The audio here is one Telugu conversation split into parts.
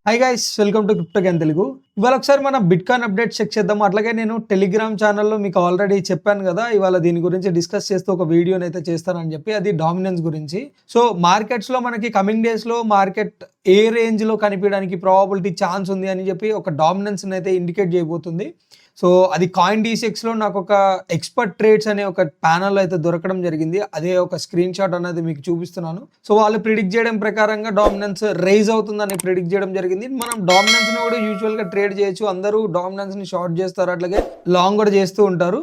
High guys, welcome to crypto Gyan Telugu. ఇవాళ ఒకసారి మనం బిట్కాయిన్ అప్డేట్ చెక్ చేద్దాం. అట్లాగే నేను టెలిగ్రామ్ ఛానల్లో మీకు ఆల్రెడీ చెప్పాను కదా, ఇవాళ దీని గురించి డిస్కస్ చేస్తూ ఒక వీడియోని అయితే చేస్తానని చెప్పి. అది డామినెన్స్ గురించి. సో మార్కెట్స్లో మనకి కమింగ్ డేస్లో మార్కెట్ ఏ రేంజ్లో కనిపించడానికి ప్రాబబిలిటీ ఛాన్స్ ఉంది అని చెప్పి ఒక డామినెన్స్ని అయితే ఇండికేట్ చేయబోతుంది. సో అది కాయిన్ డీసెక్స్లో నాకు ఒక ఎక్స్పర్ట్ ట్రేడ్స్ అనే ఒక ప్యానల్ అయితే దొరకడం జరిగింది. అదే ఒక స్క్రీన్ షాట్ అనేది మీకు చూపిస్తున్నాను. సో వాళ్ళు ప్రిడిక్ట్ చేయడం ప్రకారంగా డామినెన్స్ రైజ్ అవుతుందని ప్రిడిక్ట్ చేయడం జరిగింది. మనం డామినెన్స్ని కూడా యూజువల్గా ట్రేడ్ చేయొచ్చు. అందరూ డామినెన్స్ని షార్ట్ చేస్తారు, అట్లాగే లాంగ్ కూడా చేస్తూ ఉంటారు.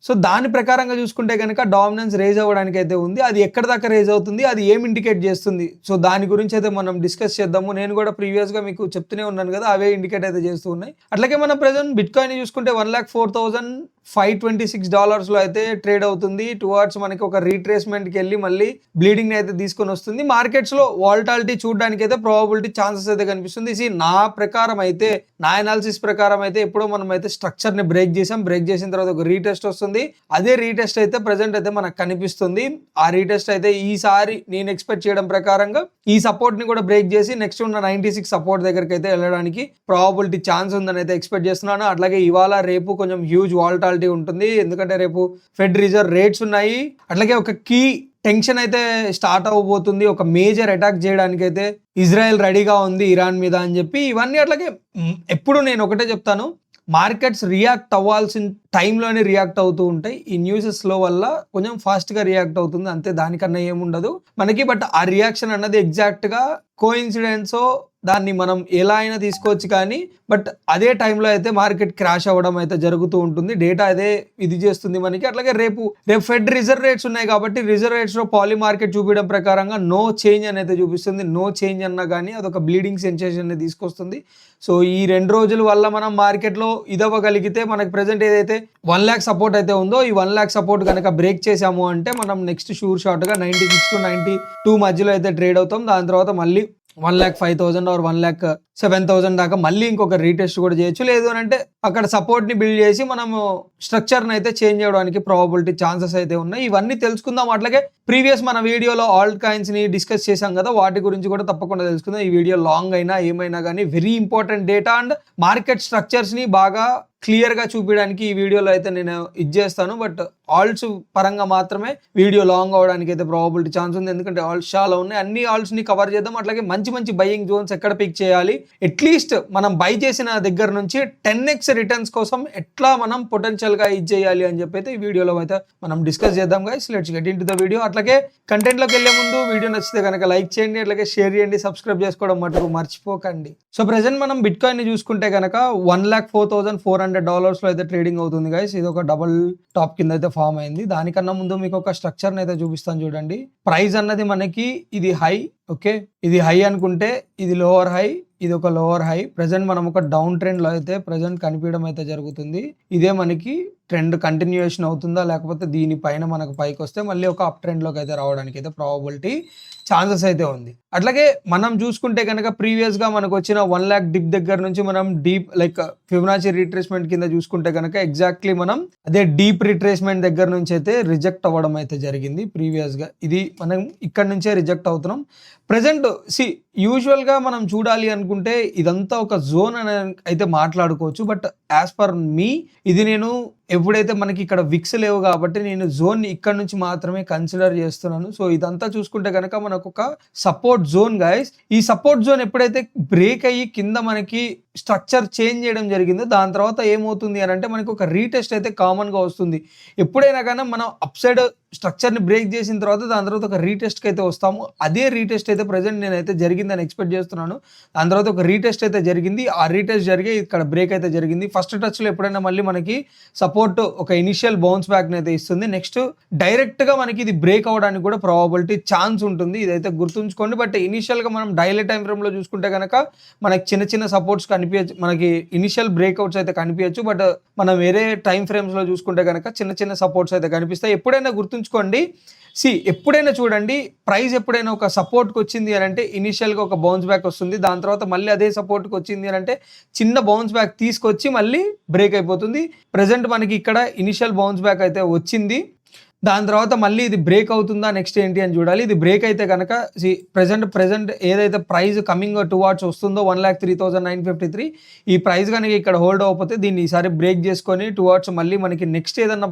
సో దాని ప్రకారంగా చూసుకుంటే కనుక డామినెన్స్ రేజ్ అవ్వడానికి అయితే ఉంది. అది ఎక్కడ దాకా రేజ్ అవుతుంది, అది ఏం ఇండికేట్ చేస్తుంది, సో దాని గురించి అయితే మనం డిస్కస్ చేద్దాము. నేను కూడా ప్రీవియస్గా మీకు చెప్తూనే ఉన్నాను కదా, అవే ఇండికేట్ అయితే చేస్తూ ఉన్నాయి. అట్లాగే మనం ప్రెజెంట్ బిట్కాయిన్ చూసుకుంటే 1,04,526 అయితే ట్రేడ్ అవుతుంది. టువర్డ్స్ మనకి ఒక రీట్రేస్మెంట్కి వెళ్ళి మళ్ళీ బ్లీడింగ్ అయితే తీసుకొని వస్తుంది. మార్కెట్స్లో వాలటాలిటీ చూడడానికి అయితే ప్రాబబిలిటీ ఛాన్సెస్ అయితే కనిపిస్తుంది. నా ప్రకారం అయితే, నా అనాలిసిస్ ప్రకారం అయితే ఎప్పుడో మనం అయితే స్ట్రక్చర్ని బ్రేక్ చేసాం. బ్రేక్ చేసిన తర్వాత ఒక రీటెస్ట్ వస్తుంది. అదే రీటెస్ట్ అయితే ప్రెజెంట్ అయితే మనకు కనిపిస్తుంది. ఆ రీటెస్ట్ అయితే ఈసారి నేను ఎక్స్పెక్ట్ చేయడం ప్రకారంగా ఈ సపోర్ట్ ని కూడా బ్రేక్ చేసి నెక్స్ట్ ఉన్న 96 సపోర్ట్ దగ్గరికి అయితే వెళ్ళడానికి ప్రాబబిలిటీ ఛాన్స్ ఉందని అయితే ఎక్స్పెక్ట్ చేస్తున్నాను. అట్లాగే ఇవాళ రేపు కొంచెం హ్యూజ్ వాలటాలిటీ ఉంటుంది, ఎందుకంటే రేపు ఫెడ్ రిజర్వ్ రేట్స్ ఉన్నాయి. అట్లాగే ఒక కీ టెన్షన్ అయితే స్టార్ట్ అవ్వబోతుంది. ఒక మేజర్ అటాక్ చేయడానికి అయితే ఇజ్రాయెల్ రెడీగా ఉంది ఇరాన్ మీద అని చెప్పి. ఇవన్నీ అట్లాగే ఎప్పుడు నేను ఒకటే చెప్తాను, మార్కెట్స్ రియాక్ట్ అవ్వాల్సిన టైంలోనే రియాక్ట్ అవుతూ ఉంటాయి. ఈ న్యూసెస్లో వల్ల కొంచెం ఫాస్ట్గా రియాక్ట్ అవుతుంది, అంతే, దానికన్నా ఏముండదు మనకి. బట్ ఆ రియాక్షన్ అన్నది ఎగ్జాక్ట్గా కోఇన్సిడెన్సో దాన్ని మనం ఎలా అయినా తీసుకోవచ్చు, కానీ బట్ అదే టైంలో అయితే మార్కెట్ క్రాష్ అవ్వడం అయితే జరుగుతూ ఉంటుంది. డేటా అదే ఇది చేస్తుంది మనకి. అట్లాగే రేపు ఫెడ్ రిజర్వ్ రేట్స్ ఉన్నాయి కాబట్టి రిజర్వ్ రేట్స్లో పాలీ మార్కెట్ చూపించడం ప్రకారంగా నో చేంజ్ అని అయితే చూపిస్తుంది. నో చేంజ్ అన్నా కానీ అదొక బ్లీడింగ్ సెన్సేషన్ అనేది తీసుకొస్తుంది. సో ఈ 2 రోజుల వల్ల మనం మార్కెట్లో ఇదవ్వగలిగితే మనకి ప్రెజెంట్ ఏదైతే 1 lakh సపోర్ట్ అయితే ఉందో, ఈ 1 lakh సపోర్ట్ కనుక బ్రేక్ చేసాము అంటే మనం నెక్స్ట్ షూర్ షార్ట్గా 96 to 92 మధ్యలో అయితే ట్రేడ్ అవుతాం. దాని తర్వాత మళ్ళీ 1,05,000 or 1,07,000 దాకా మళ్ళీ ఇంకొక రీటెస్ట్ కూడా చేయొచ్చు. లేదు అని అంటే అక్కడ సపోర్ట్ని బిల్డ్ చేసి మనము స్ట్రక్చర్ని అయితే చేంజ్ చేయడానికి ప్రాబబిలిటీ ఛాన్సెస్ అయితే ఉన్నాయి. ఇవన్నీ తెలుసుకుందాం. అట్లాగే ప్రీవియస్ మన వీడియోలో ఆల్ట్ కాయిన్స్ని డిస్కస్ చేశాం కదా, వాటి గురించి కూడా తప్పకుండా తెలుసుకుందాం. ఈ వీడియో లాంగ్ అయినా ఏమైనా కానీ very important data and market స్ట్రక్చర్స్ని బాగా క్లియర్గా చూపించడానికి ఈ వీడియోలో అయితే నేను ఇచ్చేస్తాను. బట్ ఆల్ట్స్ పరంగా మాత్రమే వీడియో లాంగ్ అవడానికి అయితే ప్రాబబిలిటీ ఛాన్స్ ఉంది, ఎందుకంటే ఆల్ట్స్ చాలా ఉన్నాయి. అన్ని ఆల్ట్స్ని కవర్ చేద్దాం. అట్లాగే మంచి మంచి బయింగ్ జోన్స్ ఎక్కడ పిక్ చేయాలి, అట్లీస్ట్ మనం బై చేసిన దగ్గర నుంచి 10x రిటర్న్స్ కోసం ఎట్లా మనం పొటెన్షియల్గా ఇది చేయాలి అని చెప్పి అయితే ఈ వీడియోలో అయితే మనం డిస్కస్ చేద్దాం guys. Let's get into the video. అట్లాగే కంటెంట్లోకి వెళ్ళే ముందు వీడియో నచ్చితే కనుక లైక్ చేయండి, అట్లాగే షేర్ చేయండి, సబ్స్క్రైబ్ చేసుకోవడం మటుకు మర్చిపోకండి. సో ప్రెజెంట్ మనం బిట్కాయిన్ని చూసుకుంటే కనుక $1,04,400 అయితే ట్రేడింగ్ అవుతుంది గైస్. ఇది ఒక డబుల్ టాప్ కింద అయితే ఫామ్ అయింది. దానికన్నా ముందు మీకు ఒక స్ట్రక్చర్ని అయితే చూపిస్తాను చూడండి. ప్రైస్ అన్నది మనకి ఇది హై, ఓకే, ఇది హై అనుకుంటే ఇది లోవర్ హై, ఇది ఒక లోవర్ హై. ప్రెజెంట్ మనం ఒక డౌన్ ట్రెండ్లో అయితే ప్రెజెంట్ కనిపించడం అయితే జరుగుతుంది. ఇదే మనకి ట్రెండ్ కంటిన్యూయేషన్ అవుతుందా, లేకపోతే దీనిపైన మనకు పైకి వస్తే మళ్ళీ ఒక అప్ ట్రెండ్లోకి అయితే రావడానికి అయితే ప్రాబబిలిటీ ఛాన్సెస్ అయితే ఉంది. అట్లాగే మనం చూసుకుంటే కనుక ప్రీవియస్గా మనకు వచ్చిన 1 lakh డిప్ దగ్గర నుంచి మనం డీప్ లైక్ ఫిబొనాచి రిట్రేస్మెంట్ కింద చూసుకుంటే కనుక ఎగ్జాక్ట్లీ మనం అదే డీప్ రిట్రేస్మెంట్ దగ్గర నుంచి అయితే రిజెక్ట్ అవ్వడం అయితే జరిగింది. ప్రీవియస్గా ఇది మనం ఇక్కడ నుంచే రిజెక్ట్ అవుతున్నాం. ప్రెజెంట్ యూజువల్గా మనం చూడాలి అనుకుంటే ఇదంతా ఒక జోన్ అని అయితే మాట్లాడుకోవచ్చు. బట్ యాజ్ పర్ మీ ఇది నేను ఎప్పుడైతే మనకి ఇక్కడ విక్స్ లేవు కాబట్టి నేను జోన్ ఇక్కడ నుంచి మాత్రమే కన్సిడర్ చేస్తున్నాను. సో ఇదంతా చూసుకుంటే కనుక మనకు ఒక సపోర్ట్ జోన్ గైస్. ఈ సపోర్ట్ జోన్ ఎప్పుడైతే బ్రేక్ అయ్యి కింద మనకి స్ట్రక్చర్ చేంజ్ చేయడం జరిగిందో దాని తర్వాత ఏమవుతుంది అని అంటే మనకి ఒక రీటెస్ట్ అయితే కామన్గా వస్తుంది. ఎప్పుడైనా కానీ మనం అప్ సైడ్ స్ట్రక్చర్ని బ్రేక్ చేసిన తర్వాత దాని తర్వాత ఒక రీటెస్ట్కి అయితే వస్తాము. అదే రీటెస్ట్ అయితే ప్రజెంట్ నేనైతే జరిగిందని ఎక్స్పెక్ట్ చేస్తున్నాను. దాని తర్వాత ఒక రీటెస్ట్ అయితే జరిగింది. ఆ రీటెస్ట్ జరిగే ఇక్కడ బ్రేక్ అయితే జరిగింది. ఫస్ట్ టచ్లో ఎప్పుడైనా మళ్ళీ మనకి సపోర్ట్ ఒక ఇనిషియల్ బౌన్స్ బ్యాక్ని అయితే ఇస్తుంది. నెక్స్ట్ డైరెక్ట్గా మనకి ఇది బ్రేక్ అవ్వడానికి కూడా ప్రాబబిలిటీ ఛాన్స్ ఉంటుంది, ఇదైతే గుర్తుంచుకోండి. బట్ ఇనిషియల్గా మనం డైలీ టైం ఫ్రేమ్లో చూసుకుంటే కనుక మనకి చిన్న చిన్న సపోర్ట్స్ కనిపించచ్చు, మనకి ఇనిషియల్ బ్రేక్అవుట్స్ అయితే కనిపించచ్చు. బట్ మనం వేరే టైం ఫ్రేమ్స్లో చూసుకుంటే కనుక చిన్న చిన్న సపోర్ట్స్ అయితే కనిపిస్తాయి. ఎప్పుడైనా గుర్తుంచుకోండి, ఎప్పుడైనా చూడండి, ప్రైస్ ఎప్పుడైనా ఒక సపోర్ట్కి వచ్చింది అని అంటే ఇనిషియల్గా ఒక బౌన్స్ బ్యాక్ వస్తుంది. దాని తర్వాత మళ్ళీ అదే సపోర్ట్కి వచ్చింది అని అంటే చిన్న బౌన్స్ బ్యాక్ తీసుకొచ్చి మళ్ళీ బ్రేక్ అయిపోతుంది. ప్రజెంట్ మనకి ఇక్కడ ఇనిషియల్ బౌన్స్ బ్యాక్ అయితే వచ్చింది. దాని తర్వాత మళ్ళీ ఇది బ్రేక్ అవుతుందా నెక్స్ట్ ఏంటి అని చూడాలి. ఇది బ్రేక్ అయితే కనుక ప్రెజెంట్ ఏదైతే ప్రైస్ కమింగ్ టువార్డ్స్ వస్తుందో 1,03,953 ఈ ప్రైస్ కనుక ఇక్కడ హోల్డ్ అవ్వకపోతే దీన్ని ఈసారి బ్రేక్ చేసుకొని టువార్డ్స్ మళ్ళీ మనకి నెక్స్ట్ ఏదన్నా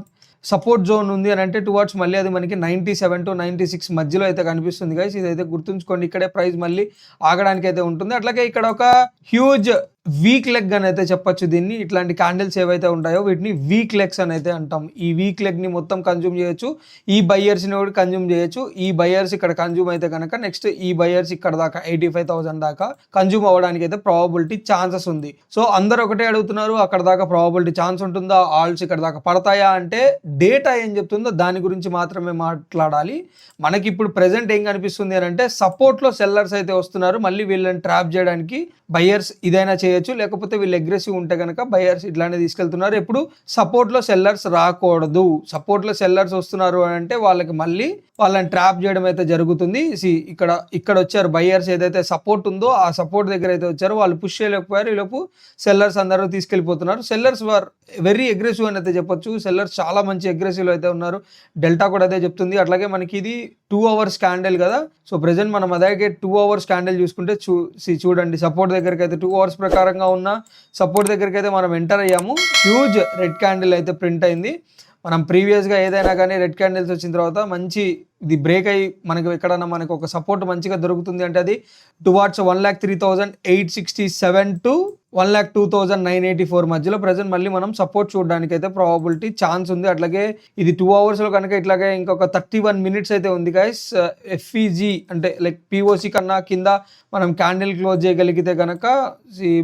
సపోర్ట్ జోన్ ఉంది అని అంటే టువార్డ్స్ మళ్ళీ అది మనకి 97 to 96 మధ్యలో అయితే కనిపిస్తుంది గైస్. ఇదైతే గుర్తుంచుకోండి, ఇక్కడే ప్రైస్ మళ్ళీ ఆగడానికి అయితే ఉంటుంది. అట్లాగే ఇక్కడ ఒక హ్యూజ్ వీక్ లెగ్ అని అయితే చెప్పొచ్చు దీన్ని. ఇట్లాంటి క్యాండిల్స్ ఏవైతే ఉంటాయో వీటిని వీక్ లెగ్స్ అని అయితే అంటాం. ఈ వీక్ లెగ్ని మొత్తం కన్జ్యూమ్ చేయొచ్చు, ఈ బయ్యర్స్ని కూడా కన్జ్యూమ్ చేయొచ్చు. ఈ బయ్యర్స్ ఇక్కడ కన్జ్యూమ్ అయితే కనుక నెక్స్ట్ ఈ బయ్యర్స్ ఇక్కడ దాకా 85,000 దాకా కన్జ్యూమ్ అవ్వడానికి అయితే ప్రాబబిలిటీ ఛాన్సెస్ ఉంది. సో అందరూ ఒకటే అడుగుతున్నారు, అక్కడ దాకా ప్రాబబిలిటీ ఛాన్స్ ఉంటుందా, ఆల్స్ ఇక్కడ దాకా పడతాయా అంటే డేటా ఏం చెప్తుందో దాని గురించి మాత్రమే మాట్లాడాలి. మనకి ఇప్పుడు ప్రెసెంట్ ఏం కనిపిస్తుంది అని అంటే సపోర్ట్లో సెల్లర్స్ అయితే వస్తున్నారు. మళ్ళీ వీళ్ళని ట్రాప్ చేయడానికి బయ్యర్స్ ఇదైనా చేయొచ్చు, లేకపోతే వీళ్ళు అగ్రెసివ్ ఉంటే కనుక బయ్యర్స్ ఇట్లానే తీసుకెళ్తున్నారు. ఎప్పుడు సపోర్ట్లో సెల్లర్స్ రాకూడదు. సపోర్ట్లో సెల్లర్స్ వస్తున్నారు అని అంటే వాళ్ళకి మళ్ళీ వాళ్ళని ట్రాప్ చేయడం అయితే జరుగుతుంది. ఇక్కడ వచ్చారు బయ్యర్స్, ఏదైతే సపోర్ట్ ఉందో ఆ సపోర్ట్ దగ్గర అయితే వచ్చారు, వాళ్ళు పుష్ చేయలేకపోయారు. ఈలోపు సెల్లర్స్ అందరూ తీసుకెళ్ళిపోతున్నారు. సెల్లర్స్ వర్ వెరీ అగ్రెసివ్ అని అయితే చెప్పొచ్చు. సెల్లర్స్ చాలా మంచి అగ్రెసివ్లో అయితే ఉన్నారు. డెల్టా కూడా అదే చెప్తుంది. అట్లాగే మనకి ఇది 2 hours క్యాండిల్ కదా. సో ప్రెసెంట్ మనం అదే 2 hours క్యాండిల్ చూసుకుంటే చూడండి, సపోర్ట్ దగ్గరికి అయితే 2 hours ప్రకారంగా ఉన్న సపోర్ట్ దగ్గరికి అయితే మనం ఎంటర్ అయ్యాము. హ్యూజ్ రెడ్ క్యాండిల్ అయితే ప్రింట్ అయింది. మనం ప్రీవియస్గా ఏదైనా కానీ రెడ్ క్యాండిల్స్ వచ్చిన తర్వాత మంచి ఇది బ్రేక్ అయ్యి మనకు ఎక్కడన్నా మనకు ఒక సపోర్ట్ మంచిగా దొరుకుతుంది అంటే అది టువార్డ్స్ 1,03,867 to 1,02,984 మధ్యలో ప్రెసెంట్ మళ్ళీ మనం సపోర్ట్ చూడడానికి అయితే ప్రాబబిలిటీ ఛాన్స్ ఉంది. అట్లాగే ఇది 2 hours కనుక ఇట్లాగే ఇంకొక 31 minutes అయితే ఉంది గైస్. ఎఫ్ఈజీ అంటే లైక్ పిఓసి కన్నా కింద మనం క్యాండిల్ క్లోజ్ చేయగలిగితే కనుక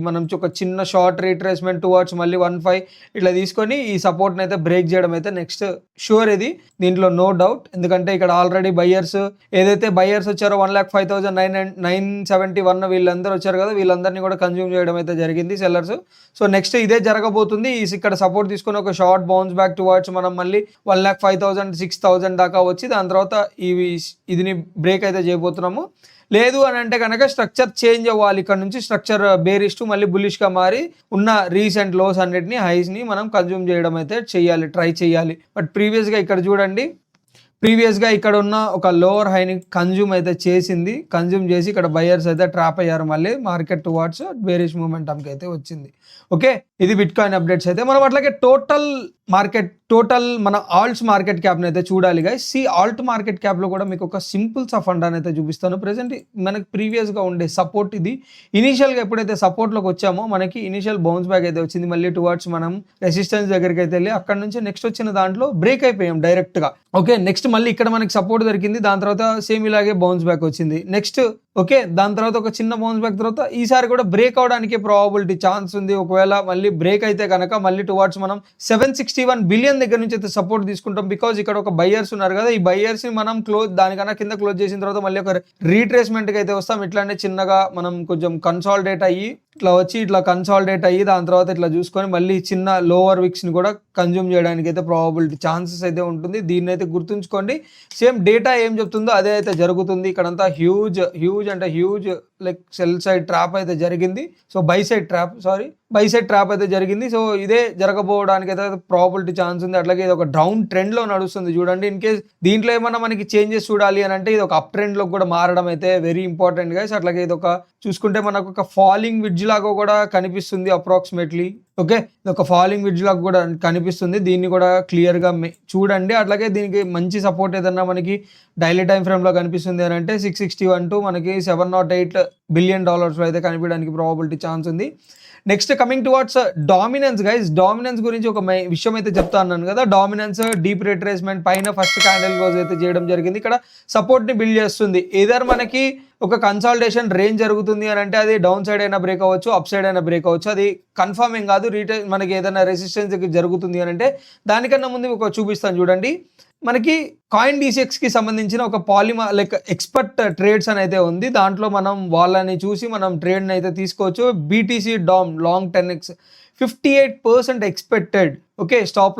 మనం ఒక చిన్న షార్ట్ రీట్రేస్మెంట్ టువార్డ్స్ మళ్ళీ 1.5 ఇట్లా తీసుకొని ఈ సపోర్ట్ని అయితే బ్రేక్ చేయడం అయితే నెక్స్ట్ షూర్. ఇది దీంట్లో నో డౌట్, ఎందుకంటే ఇక్కడ ఆల్రెడీ బయ్యర్స్ ఏదైతే బయ్యర్స్ వచ్చారో 1,05,971 వీళ్ళందరూ వచ్చారు కదా, వీళ్ళందరినీ కూడా కన్జ్యూమ్ చేయడం అయితే జరిగింది సెల్లర్స్. సో నెక్స్ట్ ఇదే జరగబోతుంది. ఇక్కడ సపోర్ట్ తీసుకుని ఒక షార్ట్ బౌన్స్ బ్యాక్ టువార్డ్స్ మనం మళ్ళీ 1,05,000 6,000 దాకా వచ్చి దాని తర్వాత ఇదిని బ్రేక్ అయితే చేయబోతున్నాము. లేదు అని అంటే కనుక స్ట్రక్చర్ చేంజ్ అవ్వాలి. ఇక్కడ నుంచి స్ట్రక్చర్ బేరిష్ టు మళ్ళీ బుల్లిష్గా మారి ఉన్న రీసెంట్ లోస్ అన్నిటిని హైస్ని మనం కన్జ్యూమ్ చేయడం అయితే ట్రై చేయాలి. బట్ ప్రీవియస్గా ఇక్కడ చూడండి, ప్రీవియస్గా ఇక్కడ ఉన్న ఒక లోవర్ హైని కన్జ్యూమ్ అయితే చేసింది. కన్జ్యూమ్ చేసి ఇక్కడ బయర్స్ అయితే ట్రాప్ అయ్యారు. మళ్ళీ మార్కెట్ టువార్డ్స్ బేరిష్ మూమెంటంకి అయితే వచ్చింది. ఓకే, ఇది బిట్కాయిన్ అప్డేట్స్ అయితే మనం అట్లాగే టోటల్ మన ఆల్ట్స్ మార్కెట్ క్యాప్ని అయితే చూడాలి గైస్. ఆల్ట్ మార్కెట్ క్యాప్లో కూడా మీకు ఒక సింపుల్ ఫండ్ అని అయితే చూపిస్తాను. ప్రెసెంట్ మనకి ప్రీవియస్గా ఉండే సపోర్ట్ ఇది. ఇనీషియల్గా ఎప్పుడైతే సపోర్ట్లోకి వచ్చామో మనకి ఇనీషియల్ బౌన్స్ బ్యాక్ అయితే వచ్చింది. మళ్ళీ టువార్డ్స్ మనం రెసిస్టెన్స్ దగ్గరికి అయితే వెళ్ళి అక్కడ నుంచి నెక్స్ట్ వచ్చిన దాంట్లో బ్రేక్ అయిపోయాం డైరెక్ట్గా. ఓకే, నెక్స్ట్ మళ్ళీ ఇక్కడ మనకి సపోర్ట్ దొరికింది, దాని తర్వాత సేమ్ ఇలాగే బౌన్స్ బ్యాక్ వచ్చింది. నెక్స్ట్ ఓకే, దాని తర్వాత ఒక చిన్న బౌన్స్ బ్యాక్ తర్వాత ఈసారి కూడా బ్రేక్ అవడానికి ప్రాబబిలిటీ ఛాన్స్ ఉంది. ఒకవేళ మళ్ళీ బ్రేక్ అయితే కనుక మళ్ళీ టువార్డ్స్ మనం 761 బిలియన్ దగ్గర నుంచి అయితే సపోర్ట్ తీసుకుంటాం. బికాజ్ ఇక్కడ ఒక బయ్యర్స్ ఉన్నారు కదా, ఈ బయ్యర్స్ ని మనం దానికన్నా కింద క్లోజ్ చేసిన తర్వాత మళ్ళీ ఒక రీట్రేస్మెంట్కి అయితే వస్తాం. ఇట్లానే చిన్నగా మనం కొంచెం కన్సాలిడేట్ అయ్యి ఇట్లా కన్సాలిడేట్ అయ్యి దాని తర్వాత ఇట్లా చూసుకొని మళ్ళీ చిన్న లోవర్ విక్స్ ని కూడా కన్జ్యూమ్ చేయడానికి అయితే ప్రాబబిలిటీ ఛాన్సెస్ అయితే ఉంటుంది. దీన్ని అయితే గుర్తుంచుకోండి. సేమ్ డేటా ఏం చెప్తుందో అదే అయితే జరుగుతుంది. ఇక్కడంతా huge like cell side trap అయితే జరిగింది. సో బై సైడ్ ట్రాప్ అయితే జరిగింది. సో ఇదే జరగబోవడానికి అయితే ప్రాబబిలిటీ ఛాన్స్ ఉంది. అట్లాగే ఇది ఒక డౌన్ ట్రెండ్ లో నడుస్తుంది చూడండి. ఇన్ కేస్ దీంట్లో ఏమన్నా మనకి చేంజెస్ చూడాలి అని అంటే ఇది ఒక అప్ ట్రెండ్ లో కూడా మారడం అయితే వెరీ ఇంపార్టెంట్ గైస్. అట్లాగే ఇది ఒక చూసుకుంటే మనకు ఒక ఫాలింగ్ విడ్జ్ లాగా కూడా కనిపిస్తుంది అప్రాక్సిమేట్లీ. ఓకే, ఇది ఒక ఫాలింగ్ విడ్జ్ లాగా కూడా కనిపిస్తుంది. దీన్ని కూడా క్లియర్గా చూడండి. అట్లాగే దీనికి మంచి సపోర్ట్ ఏదన్నా మనకి డైలీ టైం ఫ్రేమ్లో కనిపిస్తుంది అని అంటే 661 to మనకి $708 బిలియన్ అయితే కనిపించడానికి ప్రాబబిలిటీ ఛాన్స్ ఉంది. Next coming towards dominance guys. Dominance గురించి ఒక విషయం అయితే చెప్తా అన్నాను కదా. డామినెన్స్ డీప్ రిట్రేస్మెంట్ పైన ఫస్ట్ క్యాండిల్ క్లోజ్ అయితే చేయడం జరిగింది. ఇక్కడ సపోర్ట్ని బిల్డ్ చేస్తుంది. ఏదర్ మనకి ఒక కన్సాలిడేషన్ రేంజ్ జరుగుతుంది అని అంటే అది డౌన్ సైడ్ అయినా బ్రేక్ అవ్వచ్చు, అప్ సైడ్ అయినా బ్రేక్ అవ్వచ్చు. అది కన్ఫర్మ్ ఏం కాదు. మనకి ఏదైనా రెసిస్టెన్స్ జరుగుతుంది అని అంటే దానికన్నా ముందు ఒక చూపిస్తాను చూడండి. మనకి కాయిన్ DCXకి సంబంధించిన ఒక లైక్ ఎక్స్పర్ట్ ట్రేడ్స్ అని అయితే ఉంది. దాంట్లో మనం వాళ్ళని చూసి మనం ట్రేడ్ని అయితే తీసుకోవచ్చు. BTC dom long 10x 58% expected. Okay, stop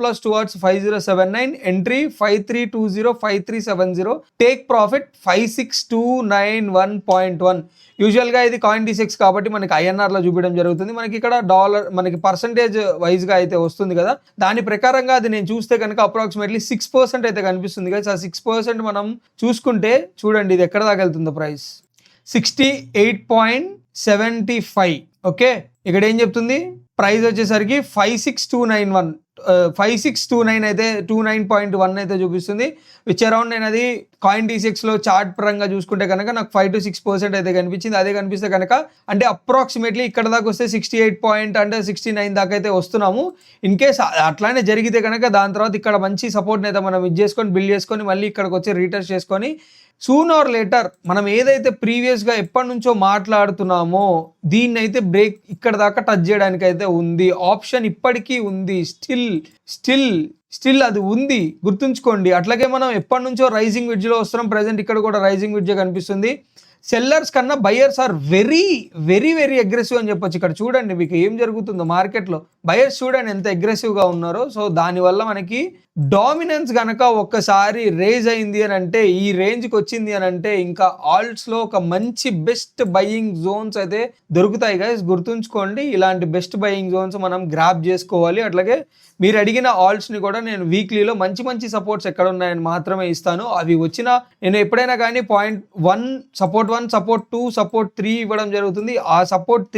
loss towards 5079, entry 5320, 5370, take profit 56291.1. యూజువల్గా ఇది కాయిన్ డిసెక్స్ కాబట్టి మనకి ఐఎన్ఆర్లో చూపించడం జరుగుతుంది. మనకి ఇక్కడ డాలర్ మనకి పర్సంటేజ్ వైజ్గా అయితే వస్తుంది కదా, దాని ప్రకారంగా అది నేను చూస్తే కనుక అప్రాక్సిమేట్లీ 6% అయితే కనిపిస్తుంది కదా. ఆ 6% మనం చూసుకుంటే చూడండి ఇది ఎక్కడ దాకా వెళ్తుందో ప్రైస్ 68.75. ఓకే, ఇక్కడ ఏం చెప్తుంది ప్రైస్ వచ్చేసరికి 56291, 5629 అయితే 29.1 అయితే చూపిస్తుంది. విచ్ అరౌండ్ నేను అది కాయిన్ డిసెక్స్లో చార్ట్ పరంగా చూసుకుంటే కనుక నాకు 5 to 6% అయితే కనిపించింది. అదే కనిపిస్తే కనుక అంటే అప్రాక్సిమేట్లీ ఇక్కడ దాకా వస్తే 69 దాకా అయితే వస్తున్నాము. ఇన్ కేస్ అట్లానే జరిగితే కనుక దాని తర్వాత ఇక్కడ మంచి సపోర్ట్ని అయితే మనం ఇది చేసుకొని బిల్డ్ చేసుకొని మళ్ళీ ఇక్కడికి వచ్చి రీటెస్ట్ చేసుకొని సూన్ ఆర్ లేటర్ మనం ఏదైతే ప్రీవియస్గా ఎప్పటి నుంచో మాట్లాడుతున్నామో దీన్ని అయితే బ్రేక్ ఇక్కడ దాకా టచ్ చేయడానికి అయితే ఉంది. ఆప్షన్ ఇప్పటికీ ఉంది, స్టిల్ అది ఉంది, గుర్తుంచుకోండి. అట్లాగే మనం ఎప్పటి నుంచో రైజింగ్ విడ్జ్లో వస్తున్నాం, ప్రజెంట్ ఇక్కడ కూడా రైజింగ్ విడ్జే కనిపిస్తుంది. సెల్లర్స్ కన్నా buyers are very very very aggressive అని చెప్పొచ్చు. ఇక్కడ చూడండి మీకు ఏం జరుగుతుందో మార్కెట్లో, బయర్స్ చూడండి ఎంత అగ్రెసివ్గా ఉన్నారో. సో దానివల్ల మనకి డామినెన్స్ కనుక ఒక్కసారి రేజ్ అయింది అని అంటే, ఈ రేంజ్కి వచ్చింది అని అంటే ఇంకా ఆల్ట్స్లో ఒక మంచి బెస్ట్ బయింగ్ జోన్స్ అయితే దొరుకుతాయి గైస్, గుర్తుంచుకోండి. ఇలాంటి బెస్ట్ బయింగ్ జోన్స్ మనం గ్రాప్ చేసుకోవాలి. అట్లాగే మీరు అడిగిన ఆల్ట్స్ని కూడా నేను వీక్లీలో మంచి మంచి సపోర్ట్స్ ఎక్కడ ఉన్నాయని మాత్రమే ఇస్తాను. అవి వచ్చిన నేను ఎప్పుడైనా కానీ .1 సపోర్ట్ 1 సపోర్ట్ 2 సపోర్ట్ 3 ఇవ్వడం జరుగుతుంది. ఆ సపోర్ట్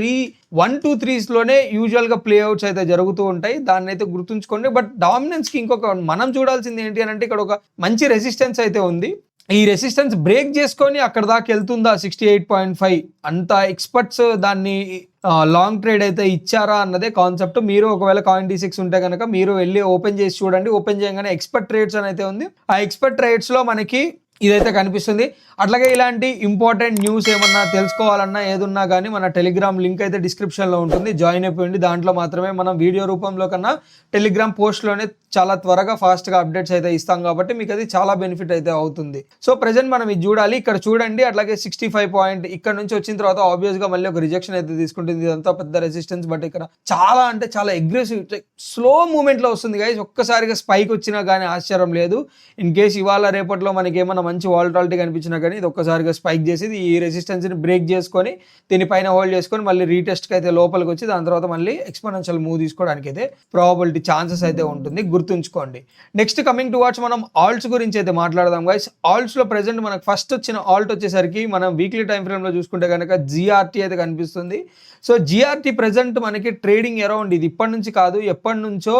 1 2 3స్లోనే యూజువల్గా ప్లేఅవుట్స్ అయితే జరుగుతూ ఉంటాయి, దాన్ని అయితే గుర్తుంచుకోండి. బట్ డామినెన్స్కి ఇంకొక మనం చూడాల్సింది ఏంటి అని అంటే ఇక్కడ ఒక మంచి రెసిస్టెన్స్ అయితే ఉంది. ఈ రెసిస్టెన్స్ బ్రేక్ చేసుకొని అక్కడ దాకా వెళ్తుందా 68.5, అంత ఎక్స్పర్ట్స్ దాన్ని లాంగ్ ట్రేడ్ అయితే ఇచ్చారా అన్నదే కాన్సెప్ట్. మీరు ఒకవేళ కాయిన్ డిసెక్స్ ఉంటే కనుక మీరు వెళ్ళి ఓపెన్ చేసి చూడండి. ఓపెన్ చేయగానే ఎక్స్పర్ట్ ట్రేడ్స్ అని అయితే ఉంది. ఆ ఎక్స్పర్ట్ ట్రేడ్స్లో మనకి ఇదైతే కనిపిస్తుంది. అట్లాగే ఇలాంటి ఇంపార్టెంట్ న్యూస్ ఏమన్నా తెలుసుకోవాలన్నా ఏదున్నా కానీ మన టెలిగ్రామ్ లింక్ అయితే డిస్క్రిప్షన్లో ఉంటుంది, జాయిన్ అయిపోయింది. దాంట్లో మాత్రమే మనం వీడియో రూపంలో కన్నా టెలిగ్రామ్ పోస్ట్లోనే చాలా త్వరగా ఫాస్ట్గా అప్డేట్స్ అయితే ఇస్తాం కాబట్టి మీకు అది చాలా బెనిఫిట్ అయితే అవుతుంది. సో ప్రజెంట్ మనం ఇది చూడాలి, ఇక్కడ చూడండి. అట్లాగే 65 పాయింట్ ఇక్కడ నుంచి వచ్చిన తర్వాత ఆబ్వియస్గా మళ్ళీ ఒక రిజెక్షన్ అయితే తీసుకుంటుంది. ఇదంతా పెద్ద రెసిస్టెన్స్, బట్ ఇక్కడ చాలా అంటే చాలా అగ్రెసివ్ స్లో మూమెంట్లో వస్తుంది గైస్. ఒక్కసారిగా స్పైక్ వచ్చినా కానీ ఆశ్చర్యం లేదు. ఇన్ కేస్ ఇవాళ రేపట్లో మనకి ఏమన్నా మంచి వాలటాలిటీ కనిపించినా కానీ ఇది ఒక్కసారిగా స్పైక్ చేసి ఈ రెసిస్టెన్స్ని బ్రేక్ చేసుకొని దీనిపైన హోల్డ్ చేసుకొని మళ్ళీ రీటెస్ట్కి అయితే లోపలికి వచ్చి దాని తర్వాత మళ్ళీ ఎక్స్పోనెన్షియల్ మూవ్ తీసుకోవడానికి అయితే ప్రాబబిలిటీ ఛాన్సెస్ అయితే ఉంటుంది, గుర్తుంచుకోండి. నెక్స్ట్ కమింగ్ టువార్డ్స్ మనం ఆల్ట్స్ గురించి అయితే మాట్లాడదాం గైస్. ఆల్ట్స్లో ప్రెసెంట్ మనకు ఫస్ట్ వచ్చిన ఆల్ట్ వచ్చేసరికి మనం వీక్లీ టైం ఫ్రేమ్లో చూసుకుంటే కనుక జిఆర్టీ అయితే కనిపిస్తుంది. సో జిఆర్టీ ప్రెసెంట్ మనకి ట్రేడింగ్ అరౌండ్ ఇది ఇప్పటి నుంచి కాదు ఎప్పటి నుంచో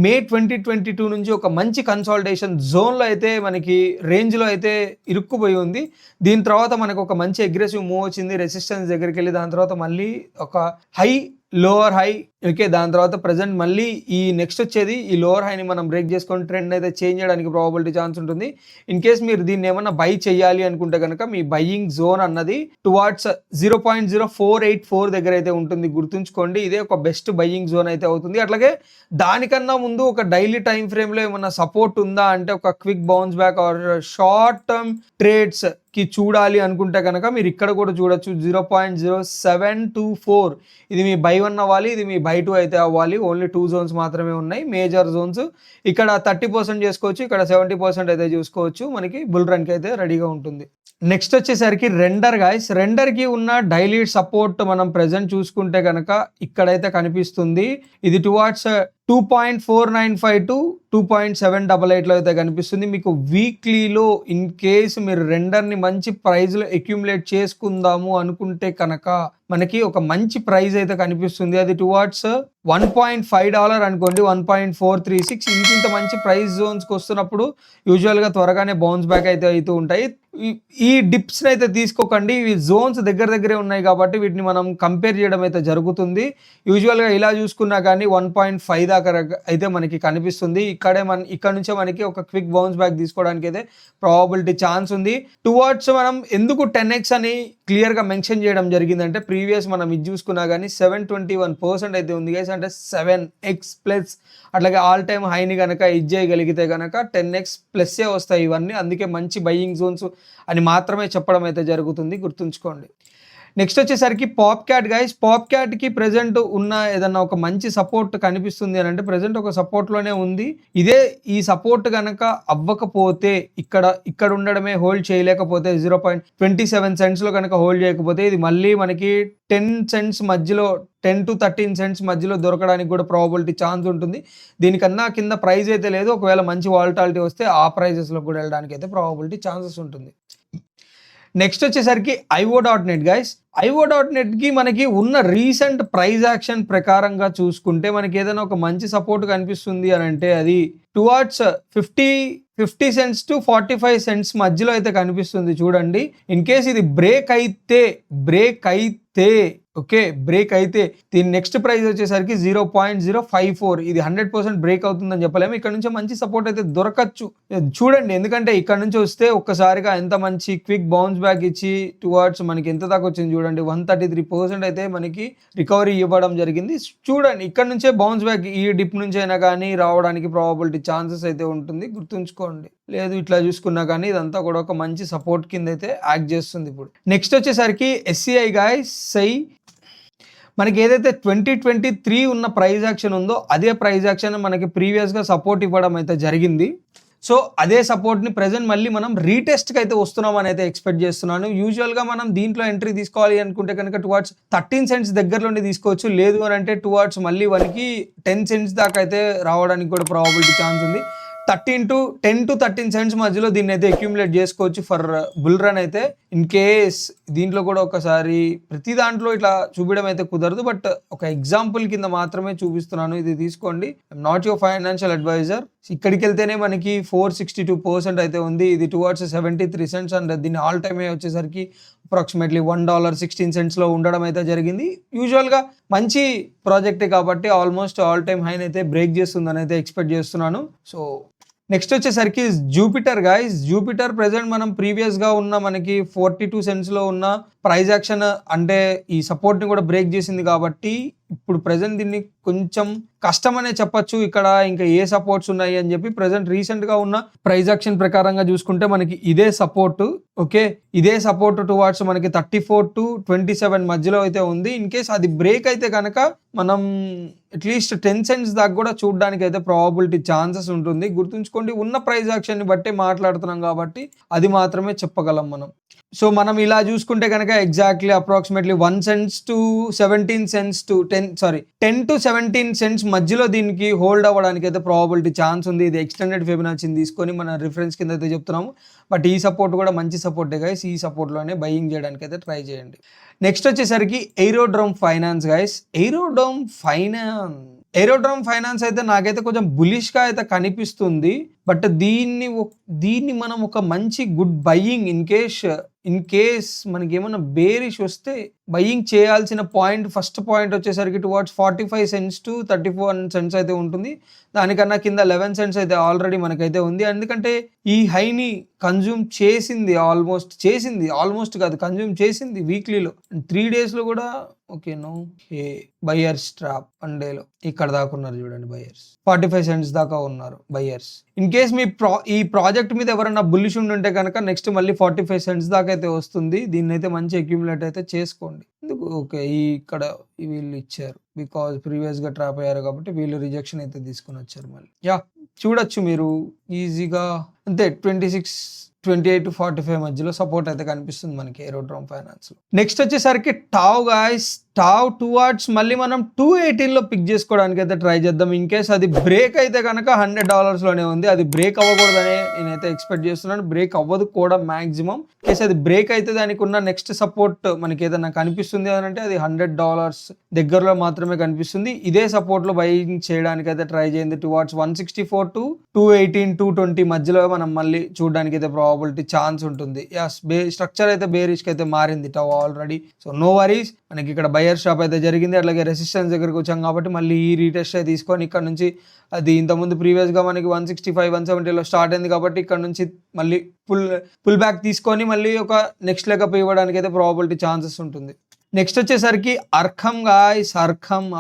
మే 2022 నుంచి ఒక మంచి కన్సాలిడేషన్ జోన్లో అయితే మనకి రేంజ్లో అయితే ఇరుక్కుపోయి ఉంది. దీని తర్వాత మనకు ఒక మంచి అగ్రెసివ్ మూవ్ వచ్చింది రెసిస్టెన్స్ దగ్గరికి వెళ్ళి, దాని తర్వాత మళ్ళీ ఒక హై లోవర్ హై. ఓకే, దాని తర్వాత ప్రజెంట్ మళ్ళీ ఈ నెక్స్ట్ వచ్చేది ఈ లోవర్ హైని మనం బ్రేక్ చేసుకొని ట్రెండ్ అయితే చేంజ్ చేయడానికి ప్రాబబిలిటీ ఛాన్స్ ఉంటుంది. ఇన్ కేస్ మీరు దీన్ని ఏమన్నా బై చేయాలి అనుకుంటే కనుక మీ బయ్యింగ్ జోన్ అన్నది టువార్డ్స్ 0.0484 దగ్గర అయితే ఉంటుంది, గుర్తుంచుకోండి. ఇదే ఒక బెస్ట్ బయ్యింగ్ జోన్ అయితే అవుతుంది. అట్లాగే దానికన్నా ముందు ఒక డైలీ టైం ఫ్రేమ్లో ఏమన్నా సపోర్ట్ ఉందా అంటే ఒక quick bounce back or short term trades కి చూడాలి అనుకుంటే కనుక మీరు ఇక్కడ కూడా చూడొచ్చు 0.0724. ఇది మీ బై 1 అవ్వాలి, ఇది మీ బై 2 అయితే అవ్వాలి. ఓన్లీ 2 జోన్స్ మాత్రమే ఉన్నాయి, మేజర్ జోన్స్. ఇక్కడ 30% చేసుకోవచ్చు, ఇక్కడ 70% అయితే చూసుకోవచ్చు. మనకి బుల్ రన్కి అయితే రెడీగా ఉంటుంది. నెక్స్ట్ వచ్చేసరికి రెండర్ గాయస్. రెండర్కి ఉన్న డైలీ సపోర్ట్ మనం ప్రెజెంట్ చూసుకుంటే కనుక ఇక్కడైతే కనిపిస్తుంది. ఇది టువార్డ్స్ 2.495 to 2.788లో అయితే కనిపిస్తుంది. మీకు వీక్లీలో ఇన్ కేసు మీరు రెండర్ని మంచి ప్రైజ్లో అక్యుములేట్ చేసుకుందాము అనుకుంటే కనుక మనకి ఒక మంచి ప్రైజ్ అయితే కనిపిస్తుంది. అది టువార్డ్స్ $1.5 అనుకోండి, 1.436. ఇంత మంచి ప్రైస్ జోన్స్కి వస్తున్నప్పుడు యూజువల్గా త్వరగానే బౌన్స్ బ్యాక్ అయితే అవుతూ ఉంటాయి. ఈ డిప్స్ని అయితే తీసుకోకండి, ఇవి జోన్స్ దగ్గరే ఉన్నాయి కాబట్టి వీటిని మనం కంపేర్ చేయడం అయితే జరుగుతుంది. యూజువల్గా ఇలా చూసుకున్నా కానీ 1.5 దాకా అయితే మనకి కనిపిస్తుంది. ఇక్కడ నుంచే మనకి ఒక క్విక్ బౌన్స్ బ్యాక్ తీసుకోవడానికి అయితే ప్రాబబిలిటీ ఛాన్స్ ఉంది. టువార్డ్స్ మనం ఎందుకు 10x అని క్లియర్గా మెన్షన్ చేయడం జరిగిందంటే ప్రీవియస్ మనం ఇది చూసుకున్నా కానీ 721% అయితే ఉంది గైస్, అంటే 7x ప్లస్. అట్లాగే ఆల్ టైమ్ హైని కనుక ఇది చేయగలిగితే కనుక 10x ప్లస్సే వస్తాయి ఇవన్నీ. అందుకే మంచి బయ్యింగ్ జోన్స్ అని మాత్రమే చెప్పడం అయితే జరుగుతుంది, గుర్తుంచుకోండి. నెక్స్ట్ వచ్చేసరికి పాప్ క్యాట్ గైస్. పాప్ క్యాట్కి ప్రెజెంట్ ఉన్న ఏదన్నా ఒక మంచి సపోర్ట్ కనిపిస్తుంది అని అంటే ప్రెజెంట్ ఒక సపోర్ట్లోనే ఉంది. ఈ సపోర్ట్ కనుక అవ్వకపోతే ఇక్కడ ఉండడమే, హోల్డ్ చేయలేకపోతే 0.27 సెంట్స్లో కనుక హోల్డ్ చేయకపోతే ఇది మళ్ళీ మనకి 10 సెంట్స్ మధ్యలో 10 to 13 సెంట్స్ మధ్యలో దొరకడానికి కూడా ప్రాబబిలిటీ ఛాన్స్ ఉంటుంది. దీనికన్నా కింద ప్రైస్ అయితే లేదు. ఒకవేళ మంచి వాలటాలిటీ వస్తే ఆ ప్రైజెస్లో కూడా వెళ్ళడానికి అయితే ప్రాబబిలిటీ ఛాన్సెస్ ఉంటుంది. నెక్స్ట్ వచ్చేసరికి IO.net గైస్. IO.netకి మనకి ఉన్న రీసెంట్ ప్రైజ్ యాక్షన్ ప్రకారంగా చూసుకుంటే మనకి ఏదైనా ఒక మంచి సపోర్ట్ కనిపిస్తుంది అని అంటే అది టువార్డ్స్ 50 సెంట్స్ టు 45 సెంట్స్ మధ్యలో అయితే కనిపిస్తుంది చూడండి. ఇన్ కేస్ ఇది బ్రేక్ అయితే ఓకే, బ్రేక్ అయితే దీని నెక్స్ట్ ప్రైస్ వచ్చేసరికి 0.054. ఇది 100% బ్రేక్ అవుతుందని చెప్పలేము. ఇక్కడ నుంచి మంచి సపోర్ట్ అయితే దొరకచ్చు చూడండి. ఎందుకంటే ఇక్కడ నుంచి వస్తే ఒక్కసారిగా ఎంత మంచి క్విక్ బౌన్స్ బ్యాక్ ఇచ్చి టువార్డ్స్ మనకి ఎంత దాకా వచ్చింది చూడండి, 133% అయితే మనకి రికవరీ ఇవ్వడం జరిగింది. చూడండి ఇక్కడ నుంచే బౌన్స్ బ్యాక్ ఈ డిప్ నుంచి అయినా కానీ రావడానికి ప్రాబబిలిటీ ఛాన్సెస్ అయితే ఉంటుంది, గుర్తుంచుకోండి. లేదు ఇట్లా చూసుకున్నా కానీ ఇదంతా కూడా ఒక మంచి సపోర్ట్ కింద అయితే యాక్ట్ చేస్తుంది. ఇప్పుడు నెక్స్ట్ వచ్చేసరికి SCI గైస్. మనకి ఏదైతే 2023 ఉన్న ప్రైజ్ యాక్షన్ ఉందో అదే ప్రైజ్ యాక్షన్ మనకి ప్రీవియస్గా సపోర్ట్ ఇవ్వడం అయితే జరిగింది. సో అదే సపోర్ట్ని ప్రెజెంట్ మళ్ళీ మనం రీటెస్ట్కి అయితే వస్తున్నామని అయితే ఎక్స్పెక్ట్ చేస్తున్నాను. యూజువల్గా మనం దీంట్లో ఎంట్రీ తీసుకోవాలి అనుకుంటే కనుక టువార్డ్స్ 13 సెంట్స్ దగ్గరలోనే తీసుకోవచ్చు. లేదు అని అంటే టువార్డ్స్ మళ్ళీ 10 సెంట్స్ దాకా అయితే రావడానికి కూడా ప్రాబబిలిటీ ఛాన్స్ ఉంది. 10 to 13 సెంట్స్ మధ్యలో దీన్ని అయితే అక్యూములేట్ చేసుకోవచ్చు ఫర్ బుల్ రన్ అయితే. ఇన్ కేస్ దీంట్లో కూడా ఒకసారి ప్రతి దాంట్లో ఇట్లా చూపించడం అయితే కుదరదు, బట్ ఒక ఎగ్జాంపుల్ కింద మాత్రమే చూపిస్తున్నాను. ఇది తీసుకోండి. I'm not your financial advisor. ఇక్కడికి వెళ్తేనే మనకి 462% అయితే ఉంది. ఇది టువార్డ్స్ 73 సెంట్స్ అండ్ దీని ఆల్ టైమ్ వచ్చేసరికి అప్రాక్సిమేట్లీ $1.16 ఉండడం అయితే జరిగింది. యూజువల్గా మంచి ప్రాజెక్టే కాబట్టి ఆల్మోస్ట్ ఆల్ టైమ్ హైన్ అయితే బ్రేక్ చేస్తుందని అయితే ఎక్స్పెక్ట్ చేస్తున్నాను. సో నెక్స్ట్ వచ్చేసరికి జూపిటర్ గైస్. జూపిటర్ ప్రెజెంట్ మనం ప్రీవియస్గా ఉన్న మనకి 42 సెంట్స్లో ఉన్న ప్రైజ్ యాక్షన్ అంటే ఈ సపోర్ట్ని కూడా బ్రేక్ చేసింది కాబట్టి ఇప్పుడు ప్రెజెంట్ దీన్ని కొంచెం కష్టం అనే చెప్పచ్చు. ఇక్కడ ఇంకా ఏ సపోర్ట్స్ ఉన్నాయి అని చెప్పి ప్రెజెంట్ రీసెంట్గా ఉన్న ప్రైజ్ యాక్షన్ ప్రకారంగా చూసుకుంటే మనకి ఇదే సపోర్ట్. ఓకే, ఇదే సపోర్ట్ టువార్డ్స్ మనకి 34 to 27 మధ్యలో అయితే ఉంది. ఇన్ కేస్ అది బ్రేక్ అయితే కనుక మనం అట్లీస్ట్ 10 సెంట్స్ దాకా కూడా చూడడానికి అయితే ప్రాబబిలిటీ ఛాన్సెస్ ఉంటుంది. గుర్తుంచుకోండి, ఉన్న ప్రైజ్ యాక్షన్ని బట్టే మాట్లాడుతున్నాం కాబట్టి అది మాత్రమే చెప్పగలం మనం. సో మనం ఇలా చూసుకుంటే కనుక exactly approximately 1 cents to 17 cents to 10 to 17 cents మధ్యలో దీనికి హోల్డ్ అవ్వడానికి అయితే ప్రాబబిలిటీ ఛాన్స్ ఉంది. ఇది ఎక్స్టెండెడ్ ఫిబొనాచిని తీసుకొని మన రిఫరెన్స్ కింద అయితే చెప్తున్నాము. బట్ ఈ సపోర్ట్ కూడా మంచి సపోర్టే గైస్. ఈ సపోర్ట్లోనే బయింగ్ చేయడానికి అయితే ట్రై చేయండి. నెక్స్ట్ వచ్చేసరికి ఎయిరోడ్రోమ్ ఫైనాన్స్ గైస్. ఎయిరోడ్రోమ్ ఫైనాన్స్ అయితే నాకైతే కొంచెం బులిష్గా అయితే కనిపిస్తుంది. బట్ దీన్ని మనం ఒక మంచి గుడ్ బయింగ్ ఇన్ కేస్ మనకి ఏమైనా బేరిష్ వస్తే బయింగ్ చేయాల్సిన ఫస్ట్ పాయింట్ వచ్చేసరికి టువార్డ్స్ 45 cents to 31 cents అయితే ఉంటుంది. దానికన్నా కింద 11 cents అయితే ఆల్రెడీ మనకైతే ఉంది. ఎందుకంటే ఈ హైని కన్జ్యూమ్ చేసింది వీక్లీలో 3 daysలో కూడా. బయర్స్ ట్రాప్ 1 dayలో ఇక్కడ దాకా ఉన్నారు చూడండి. బయర్స్ 45 cents దాకా ఉన్నారు బయర్స్. ఇన్ కేస్ ఈ ప్రాజెక్ట్ మీద ఎవరైనా బుల్లిష్ ఉంటే కనుక నెక్స్ట్ మళ్ళీ 45 cents దాకా అయితే వస్తుంది. దీన్ని అయితే మంచి అక్యూములేట్ అయితే చేసుకోండి. ఓకే, ఇక్కడ వీళ్ళు ఇచ్చారు బికాజ్ ప్రీవియస్గా ట్రాప్ అయ్యారు కాబట్టి వీళ్ళు రిజెక్షన్ అయితే తీసుకుని వచ్చారు. మళ్ళీ చూడొచ్చు మీరు ఈజీగా అంతే 28 to 45 మధ్యలో సపోర్ట్ అయితే కనిపిస్తుంది మనకి ఎయిరోడ్రోమ్ ఫైనాన్స్ లో. నెక్స్ట్ వచ్చేసరికి టావ్ గైస్. టావ్ టువార్డ్స్ మళ్ళీ మనం 218లో పిక్ చేసుకోవడానికి అయితే ట్రై చేద్దాం. ఇన్ కేస్ అది బ్రేక్ అయితే కనుక $100లోనే ఉంది. అది బ్రేక్ అవ్వకూడదని నేనైతే ఎక్స్పెక్ట్ చేస్తున్నాను. బ్రేక్ అవ్వదు కూడా మ్యాక్సిమం. కేసు అది బ్రేక్ అయితే దానికి ఉన్న నెక్స్ట్ సపోర్ట్ మనకి ఏదైనా కనిపిస్తుంది అని అంటే అది $100 దగ్గరలో మాత్రమే కనిపిస్తుంది. ఇదే సపోర్ట్ లో బయింగ్ చేయడానికి అయితే ట్రై చేయండి. టువార్డ్స్ 164 to 218 220 మధ్యలో మనం మళ్ళీ చూడడానికి అయితే ప్రాబబిలిటీ ఛాన్స్ ఉంటుంది. స్ట్రక్చర్ అయితే బేరిష్ అయితే మారింది టావ్ ఆల్రెడీ. సో నో వరీస్, మనకి ఇక్కడ బయర్ షాప్ అయితే జరిగింది. అట్లాగే రెసిస్టెన్స్ దగ్గరకు వచ్చాం కాబట్టి మళ్ళీ ఈ రీటెస్ట్ అయితే తీసుకొని ఇక్కడ నుంచి అది ఇంతకుముందు ప్రీవియస్గా మనకి 165 170లో స్టార్ట్ అయింది కాబట్టి ఇక్కడ నుంచి మళ్ళీ పుల్ బ్యాక్ తీసుకొని మళ్ళీ ఒక నెక్స్ట్ లెగ్ ఇవ్వడానికి అయితే ప్రాబబిలిటీ ఛాన్సెస్ ఉంటుంది. నెక్స్ట్ వచ్చేసరికి అర్ఖమ్ గాయ్స్. అర్ఖమ్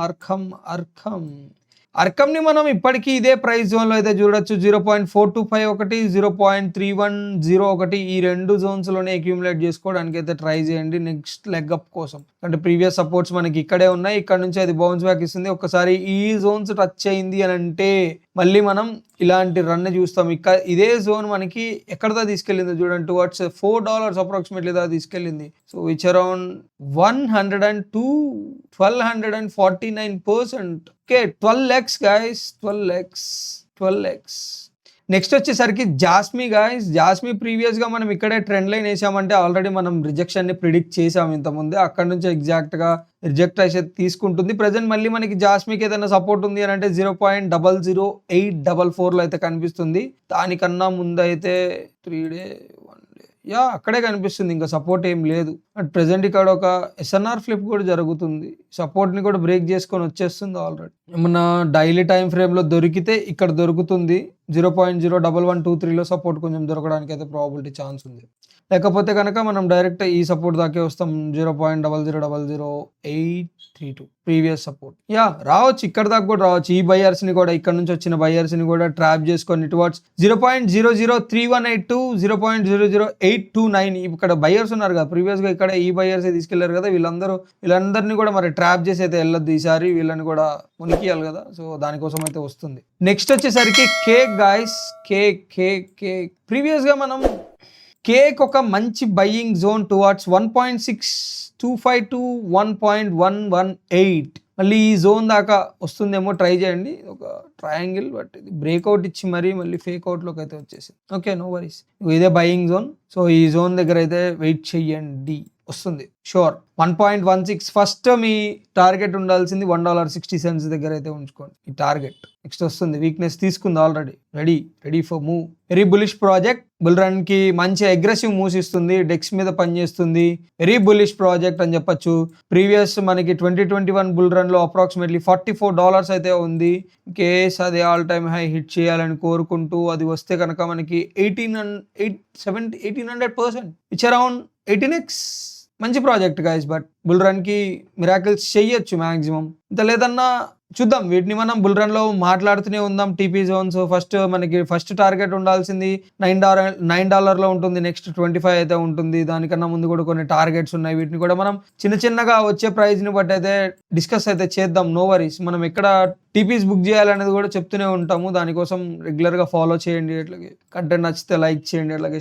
అర్కంని మనం ఇప్పటికీ ఇదే ప్రైస్ జోన్లో అయితే చూడొచ్చు. 0.425 ఒకటి, 0.310 ఒకటి, ఈ 2 జోన్స్లోనే అక్యూములేట్ చేసుకోవడానికి అయితే ట్రై చేయండి నెక్స్ట్ లెగ్ అప్ కోసం. అంటే ప్రీవియస్ సపోర్ట్స్ మనకి ఇక్కడే ఉన్నాయి, ఇక్కడ నుంచి అది బౌన్స్ బ్యాక్ ఇస్తుంది. ఒక్కసారి ఈ జోన్స్ టచ్ అయింది అని అంటే మళ్ళీ మనం ఇలాంటి రన్ చూస్తాం. ఇక్కడ ఇదే జోన్ మనకి ఎక్కడదా తీసుకెళ్ళిందో చూడండి, టువర్డ్స్ $4 అప్రాక్సిమేట్లీ దా తీసుకెళ్ళింది. So it's around 102 1249%. Okay, 12x guys, 12x. Next వచ్చేసరికి జాస్మి గైస్. జాస్మి ప్రీవియస్ గా మనం ఇక్కడే ట్రెండ్ లైన్ వేసామంటే ఆల్రెడీ మనం రిజెక్షన్ ని ప్రిడిక్ట్ చేసాం ఇంతకుముందే. అక్కడ నుంచి ఎగ్జాక్ట్ గా రిజెక్ట్ అయితే తీసుకుంటుంది. ప్రెజెంట్ మళ్ళీ మనకి జాస్మికి ఏదైనా సపోర్ట్ ఉంది అని అంటే 0.00844 లో అయితే కనిపిస్తుంది. దానికన్నా ముందు అయితే 3 డే 1 డే అక్కడే కనిపిస్తుంది, ఇంకా సపోర్ట్ ఏం లేదు. బట్ ప్రెజెంట్ ఇక్కడ ఒక SNR ఫ్లిప్ కూడా జరుగుతుంది, సపోర్ట్ ని కూడా బ్రేక్ చేసుకొని వచ్చేస్తుంది ఆల్రెడీ. ఏమన్నా డైలీ టైం ఫ్రేమ్ లో దొరికితే ఇక్కడ దొరుకుతుంది. 0.01123లో సపోర్ట్ కొంచెం దొరకడానికి అయితే ప్రాబిలిటీ ఛాన్స్ ఉంది. లేకపోతే కనుక మనం డైరెక్ట్ ఈ సపోర్ట్ దాకే వస్తాం, 0.0000832 ప్రీవియస్ సపోర్ట్. రావచ్చు, ఇక్కడ దాకా కూడా రావచ్చు. ఈ బయర్స్ ని కూడా, ఇక్కడ నుంచి వచ్చిన బయర్స్ ని కూడా ట్రాప్ చేసుకొని టువర్డ్స్ 0.00318 0.00829 ఇక్కడ బయర్స్ ఉన్నారు కదా ప్రీవియస్ గా, ఇక్కడ ఈ బయర్స్ తీసుకెళ్లారు కదా, వీళ్ళందరినీ కూడా మరి ట్రాప్ చేసి అయితే వెళ్ళొద్దు ఈసారి, వీళ్ళని కూడా మునికియాలి కదా. సో దానికోసం అయితే వస్తుంది. నెక్స్ట్ వచ్చేసరికి కేక్ గాయస్. కేక్ ప్రీవియస్ గా మనం కేక్ ఒక మంచి బయింగ్ జోన్ టువార్డ్స్ 1.625 to 1.118 మళ్ళీ ఈ జోన్ దాకా వస్తుందేమో ట్రై చేయండి. ఒక ట్రయాంగిల్, బట్ ఇది బ్రేక్అవుట్ ఇచ్చి మళ్ళీ ఫేక్ అవుట్లోకి అయితే వచ్చేసింది. ఓకే, నో వరీస్, ఇదే బయింగ్ జోన్. సో ఈ జోన్ దగ్గర అయితే వెయిట్ చెయ్యండి, వస్తుంది షూర్. 1.16 ఫస్ట్ మీ టార్గెట్ ఉండాల్సింది $1.60 దగ్గర అయితే ఉంచుకోండి ఈ టార్గెట్. నెక్స్ట్ వస్తుంది, వీక్నెస్ తీసుకుంది already, ready for move. Very bullish project, bull run కి మంచి అగ్రెసివ్ మూవ్స్ ఇస్తుంది, డెక్స్ మీద పనిచేస్తుంది. వెరీ బులిష్ ప్రాజెక్ట్ అని చెప్పొచ్చు. ప్రీవియస్ మనకి 2021 బుల్ రన్ లో అప్రాక్సిమేట్లీ $44 అయితే ఉంది. కేస్ అది ఆల్ టైమ్ హై హిట్ చేయాలని కోరుకుంటూ, అది వస్తే కనుక మనకి 1800% ఇట్స్ అరౌండ్ 18x. మంచి project guys, but bull run కి మిరాకిల్స్ చెయ్యొచ్చు మాక్సిమం. ఇంత లేదన్నా చూద్దాం, వీటిని మనం బుల్ రన్ లో మాట్లాడుతూనే ఉందాం. టీపీ జోన్స్ మనకి ఫస్ట్ టార్గెట్ ఉండాల్సింది $9 లో ఉంటుంది, నెక్స్ట్ 25 అయితే ఉంటుంది. దానికన్నా ముందు కూడా కొన్ని టార్గెట్స్ ఉన్నాయి, వీటిని కూడా మనం చిన్నగా వచ్చే ప్రైజ్ ని బట్టి అయితే డిస్కస్ అయితే చేద్దాం. నో వరీస్, మనం ఎక్కడ టీపీస్ బుక్ చేయాలనేది కూడా చెప్తూనే ఉంటాము. దానికోసం రెగ్యులర్ గా ఫాలో చేయండి, అట్లాగే కంటెంట్ నచ్చితే లైక్ చేయండి, అట్లాగే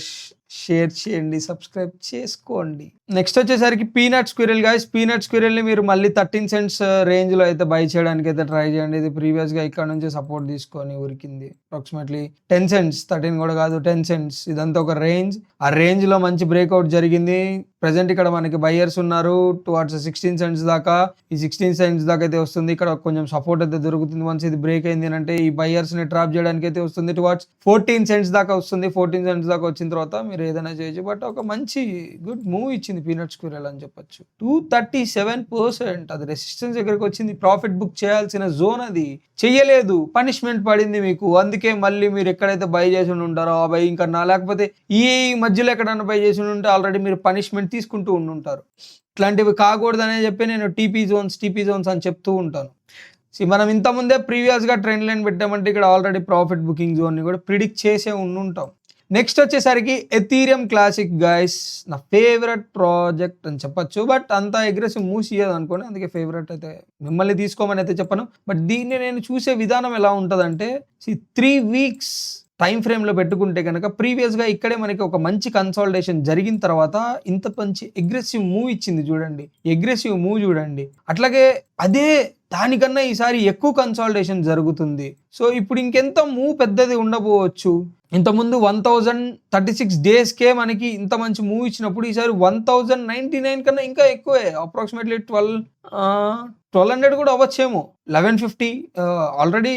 షేర్ చేయండి, సబ్స్క్రైబ్ చేసుకోండి. నెక్స్ట్ వచ్చేసరికి peanut squirrel guys. Peanut squirrel ని మీరు మళ్ళీ 13 cents రేంజ్ లో అయితే బై చేయడానికి అయితే ట్రై చేయండి. ఇది ప్రీవియస్ గా ఇక్కడ నుంచి సపోర్ట్ తీసుకొని ఉరికింది అప్రాక్సిమేట్లీ 10 cents, 13 కూడా కాదు 10 cents. ఇదంతా ఒక రేంజ్, ఆ రేంజ్ లో మంచి బ్రేక్అవుట్ జరిగింది. ప్రెసెంట్ ఇక్కడ మనకి బయర్స్ ఉన్నారు టువార్డ్స్ 16 cents దాకా. ఈ 16 cents దాకా అయితే వస్తుంది, ఇక్కడ కొంచెం సపోర్ట్ అయితే దొరుకుతుంది. వన్స్ ఇది బ్రేక్ అయింది అంటే ఈ బయర్స్ ని ట్రాప్ చేయడానికి అయితే వస్తుంది, టువార్డ్స్ 14 cents దాకా వస్తుంది. 14 cents దాకా వచ్చిన తర్వాత మీరు ఏదైనా చేయొచ్చు. బట్ ఒక మంచి గుడ్ మూవ్ ఇచ్చింది పీనట్ స్క్విరెల్ అని చెప్పొచ్చు. 237%, అది రెసిస్టెన్స్ దగ్గరకు వచ్చింది. ప్రాఫిట్ బుక్ చేయాల్సిన జోన్ అది చెయ్యలేదు, పనిష్మెంట్ పడింది మీకు. అందుకే మళ్ళీ మీరు ఎక్కడైతే బై చేసి ఉంటారో ఆ బై కన్నా, లేకపోతే ఈ మధ్యలో ఎక్కడైనా బై చేసి ఉంటే ఆల్రెడీ మీరు పనిష్మెంట్ తీసుకుంటూ ఉంటారు. ఇట్లాంటివి కాకూడదనే చెప్పి నేను టీపీ జోన్స్ అని చెప్తూ ఉంటాను. మనం ఇంతకుముందే ప్రీవియస్ గా ట్రెండ్ లైన్ పెట్టామంటే ఇక్కడ ఆల్రెడీ ప్రాఫిట్ బుకింగ్ జోన్ ని కూడా ప్రిడిక్ట్ చేసే ఉంటాం. నెక్స్ట్ వచ్చేసరికి ఎథీరియం క్లాసిక్ గైస్, నా ఫేవరెట్ ప్రాజెక్ట్ అని చెప్పొచ్చు. బట్ అంత అగ్రెసివ్ మూవ్ చేయదు అనుకోండి, అందుకే ఫేవరెట్ అయితే మిమ్మల్ని తీసుకోమని అయితే చెప్పను. బట్ దీన్ని నేను చూసే విధానం ఎలా ఉంటుందంటే, 3 weeks టైం ఫ్రేమ్ లో పెట్టుకుంటే కనుక ప్రీవియస్ గా ఇక్కడే మనకి ఒక మంచి కన్సాలిడేషన్ జరిగిన తర్వాత ఇంత మంచి అగ్రెసివ్ మూవ్ ఇచ్చింది చూడండి, అగ్రెసివ్ మూవ్ చూడండి. అట్లాగే అదే దానికన్నా ఈసారి ఎక్కువ కన్సాలిడేషన్ జరుగుతుంది. సో ఇప్పుడు ఇంకెంత మూవ్ పెద్దది ఉండబోవచ్చు. ఇంతకుముందు 1036 daysకే మనకి ఇంత మంచి మూవ్ ఇచ్చినప్పుడు ఈసారి 1099 కన్నా ఇంకా ఎక్కువే, అప్రాక్సిమేట్లీ 1200 కూడా అవ్వచ్చేమో. 1150 ఆల్రెడీ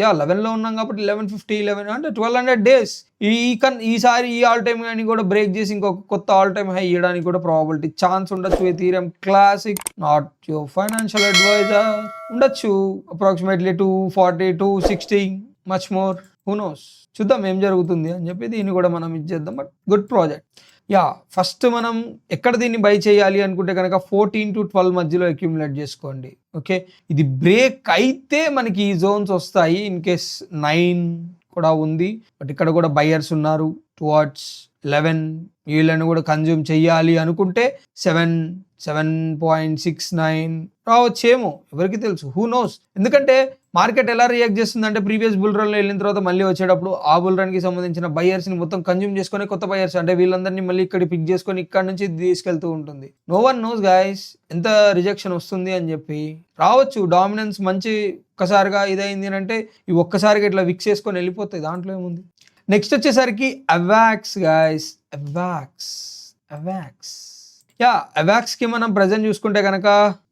11లో ఉన్నాం కాబట్టి 1150 11 అంటే 1200 days. ఈసారి ఈ ఆల్ టైమ్ కానీ కూడా బ్రేక్ చేసి ఇంకొక కొత్త ఆల్ టైమ్ హై ఇవ్వడానికి కూడా ప్రాబిలిటీ ఛాన్స్ ఉండొచ్చు. Ethereum classic, not your financial adviser, ఉండొచ్చు approximately 240 260 much more, who knows. చూద్దాం ఏం జరుగుతుంది అని చెప్పి దీన్ని కూడా మనం ఇచ్చేద్దాం. But good project. Yeah first మనం ఎక్కడ దీన్ని బై చేయాలి అనుకుంటే కనుక 14 to 12 మధ్యలో అక్యుములేట్ చేసుకోండి. ఓకే, ఇది బ్రేక్ అయితే మనకి ఈ జోన్స్ వస్తాయి. ఇన్ కేస్ 9 కూడా ఉంది, బట్ ఇక్కడ కూడా బయర్స్ ఉన్నారు టువర్డ్స్ 11. వీళ్ళని కూడా కన్జ్యూమ్ చెయ్యాలి అనుకుంటే 7.69 రావచ్చేమో, ఎవరికి తెలుసు, హూ నోస్. ఎందుకంటే మార్కెట్ ఎలా రియాక్ట్ చేస్తుందంటే ప్రీవియస్ బుల్ రన్లో వెళ్ళిన తర్వాత మళ్ళీ వచ్చేటప్పుడు ఆ బుల్ రన్కి సంబంధించిన బయర్స్ని మొత్తం కన్జ్యూమ్ చేసుకొని కొత్త బయర్స్ అంటే వీళ్ళందరినీ మళ్ళీ ఇక్కడ పిక్ చేసుకొని ఇక్కడ నుంచి తీసుకెళ్తూ ఉంటుంది. నో వన్ నోస్ గైస్ ఎంత రిజెక్షన్ వస్తుంది అని చెప్పి. రావచ్చు డామినెన్స్ మంచి ఒక్కసారిగా ఇదైంది అంటే ఈ ఒక్కసారిగా ఇట్లా విక్స్ చేసుకొని వెళ్ళిపోతాయి, దాంట్లో ఏముంది. నెక్స్ట్ వచ్చేసరికి అవాక్స్ గైస్, అవాక్స్ యా అవాక్స్కి మనం ప్రజెంట్ చూసుకుంటే కనుక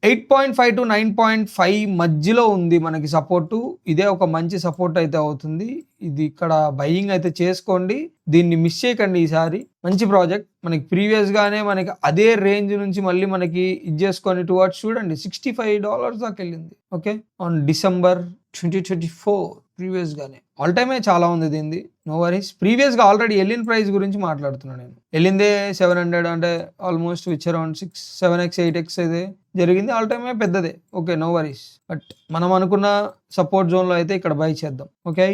8.5 to 9.5 మధ్యలో ఉంది మనకి సపోర్టు. ఇదే ఒక మంచి సపోర్ట్ అయితే అవుతుంది. ఇది ఇక్కడ బయింగ్ అయితే చేసుకోండి, దీన్ని మిస్ చేయకండి. ఈసారి మంచి ప్రాజెక్ట్ మనకి ప్రీవియస్ గానే మనకి అదే రేంజ్ నుంచి మళ్ళీ మనకి ఇది చేసుకొని టువర్డ్స్ చూడండి $65 దాకా వెళ్ళింది. ఓకే, ఆన్ December 2024 ప్రీవియస్ గానే ఆల్ టైమే చాలా ఉంది దీనిది. నో వరీస్, ప్రీవియస్ గా ఆల్రెడీ వెళ్ళిన ప్రైస్ గురించి మాట్లాడుతున్నాను నేను. వెళ్ళిందే 700 అంటే almost which around 7x 8x అయితే జరిగింది, ఆల్ టైమే పెద్దదే. ఓకే, నో వరీస్, బట్ మనం అనుకున్న సపోర్ట్ జోన్ లో అయితే ఇక్కడ బై చేద్దాం. ఓకే,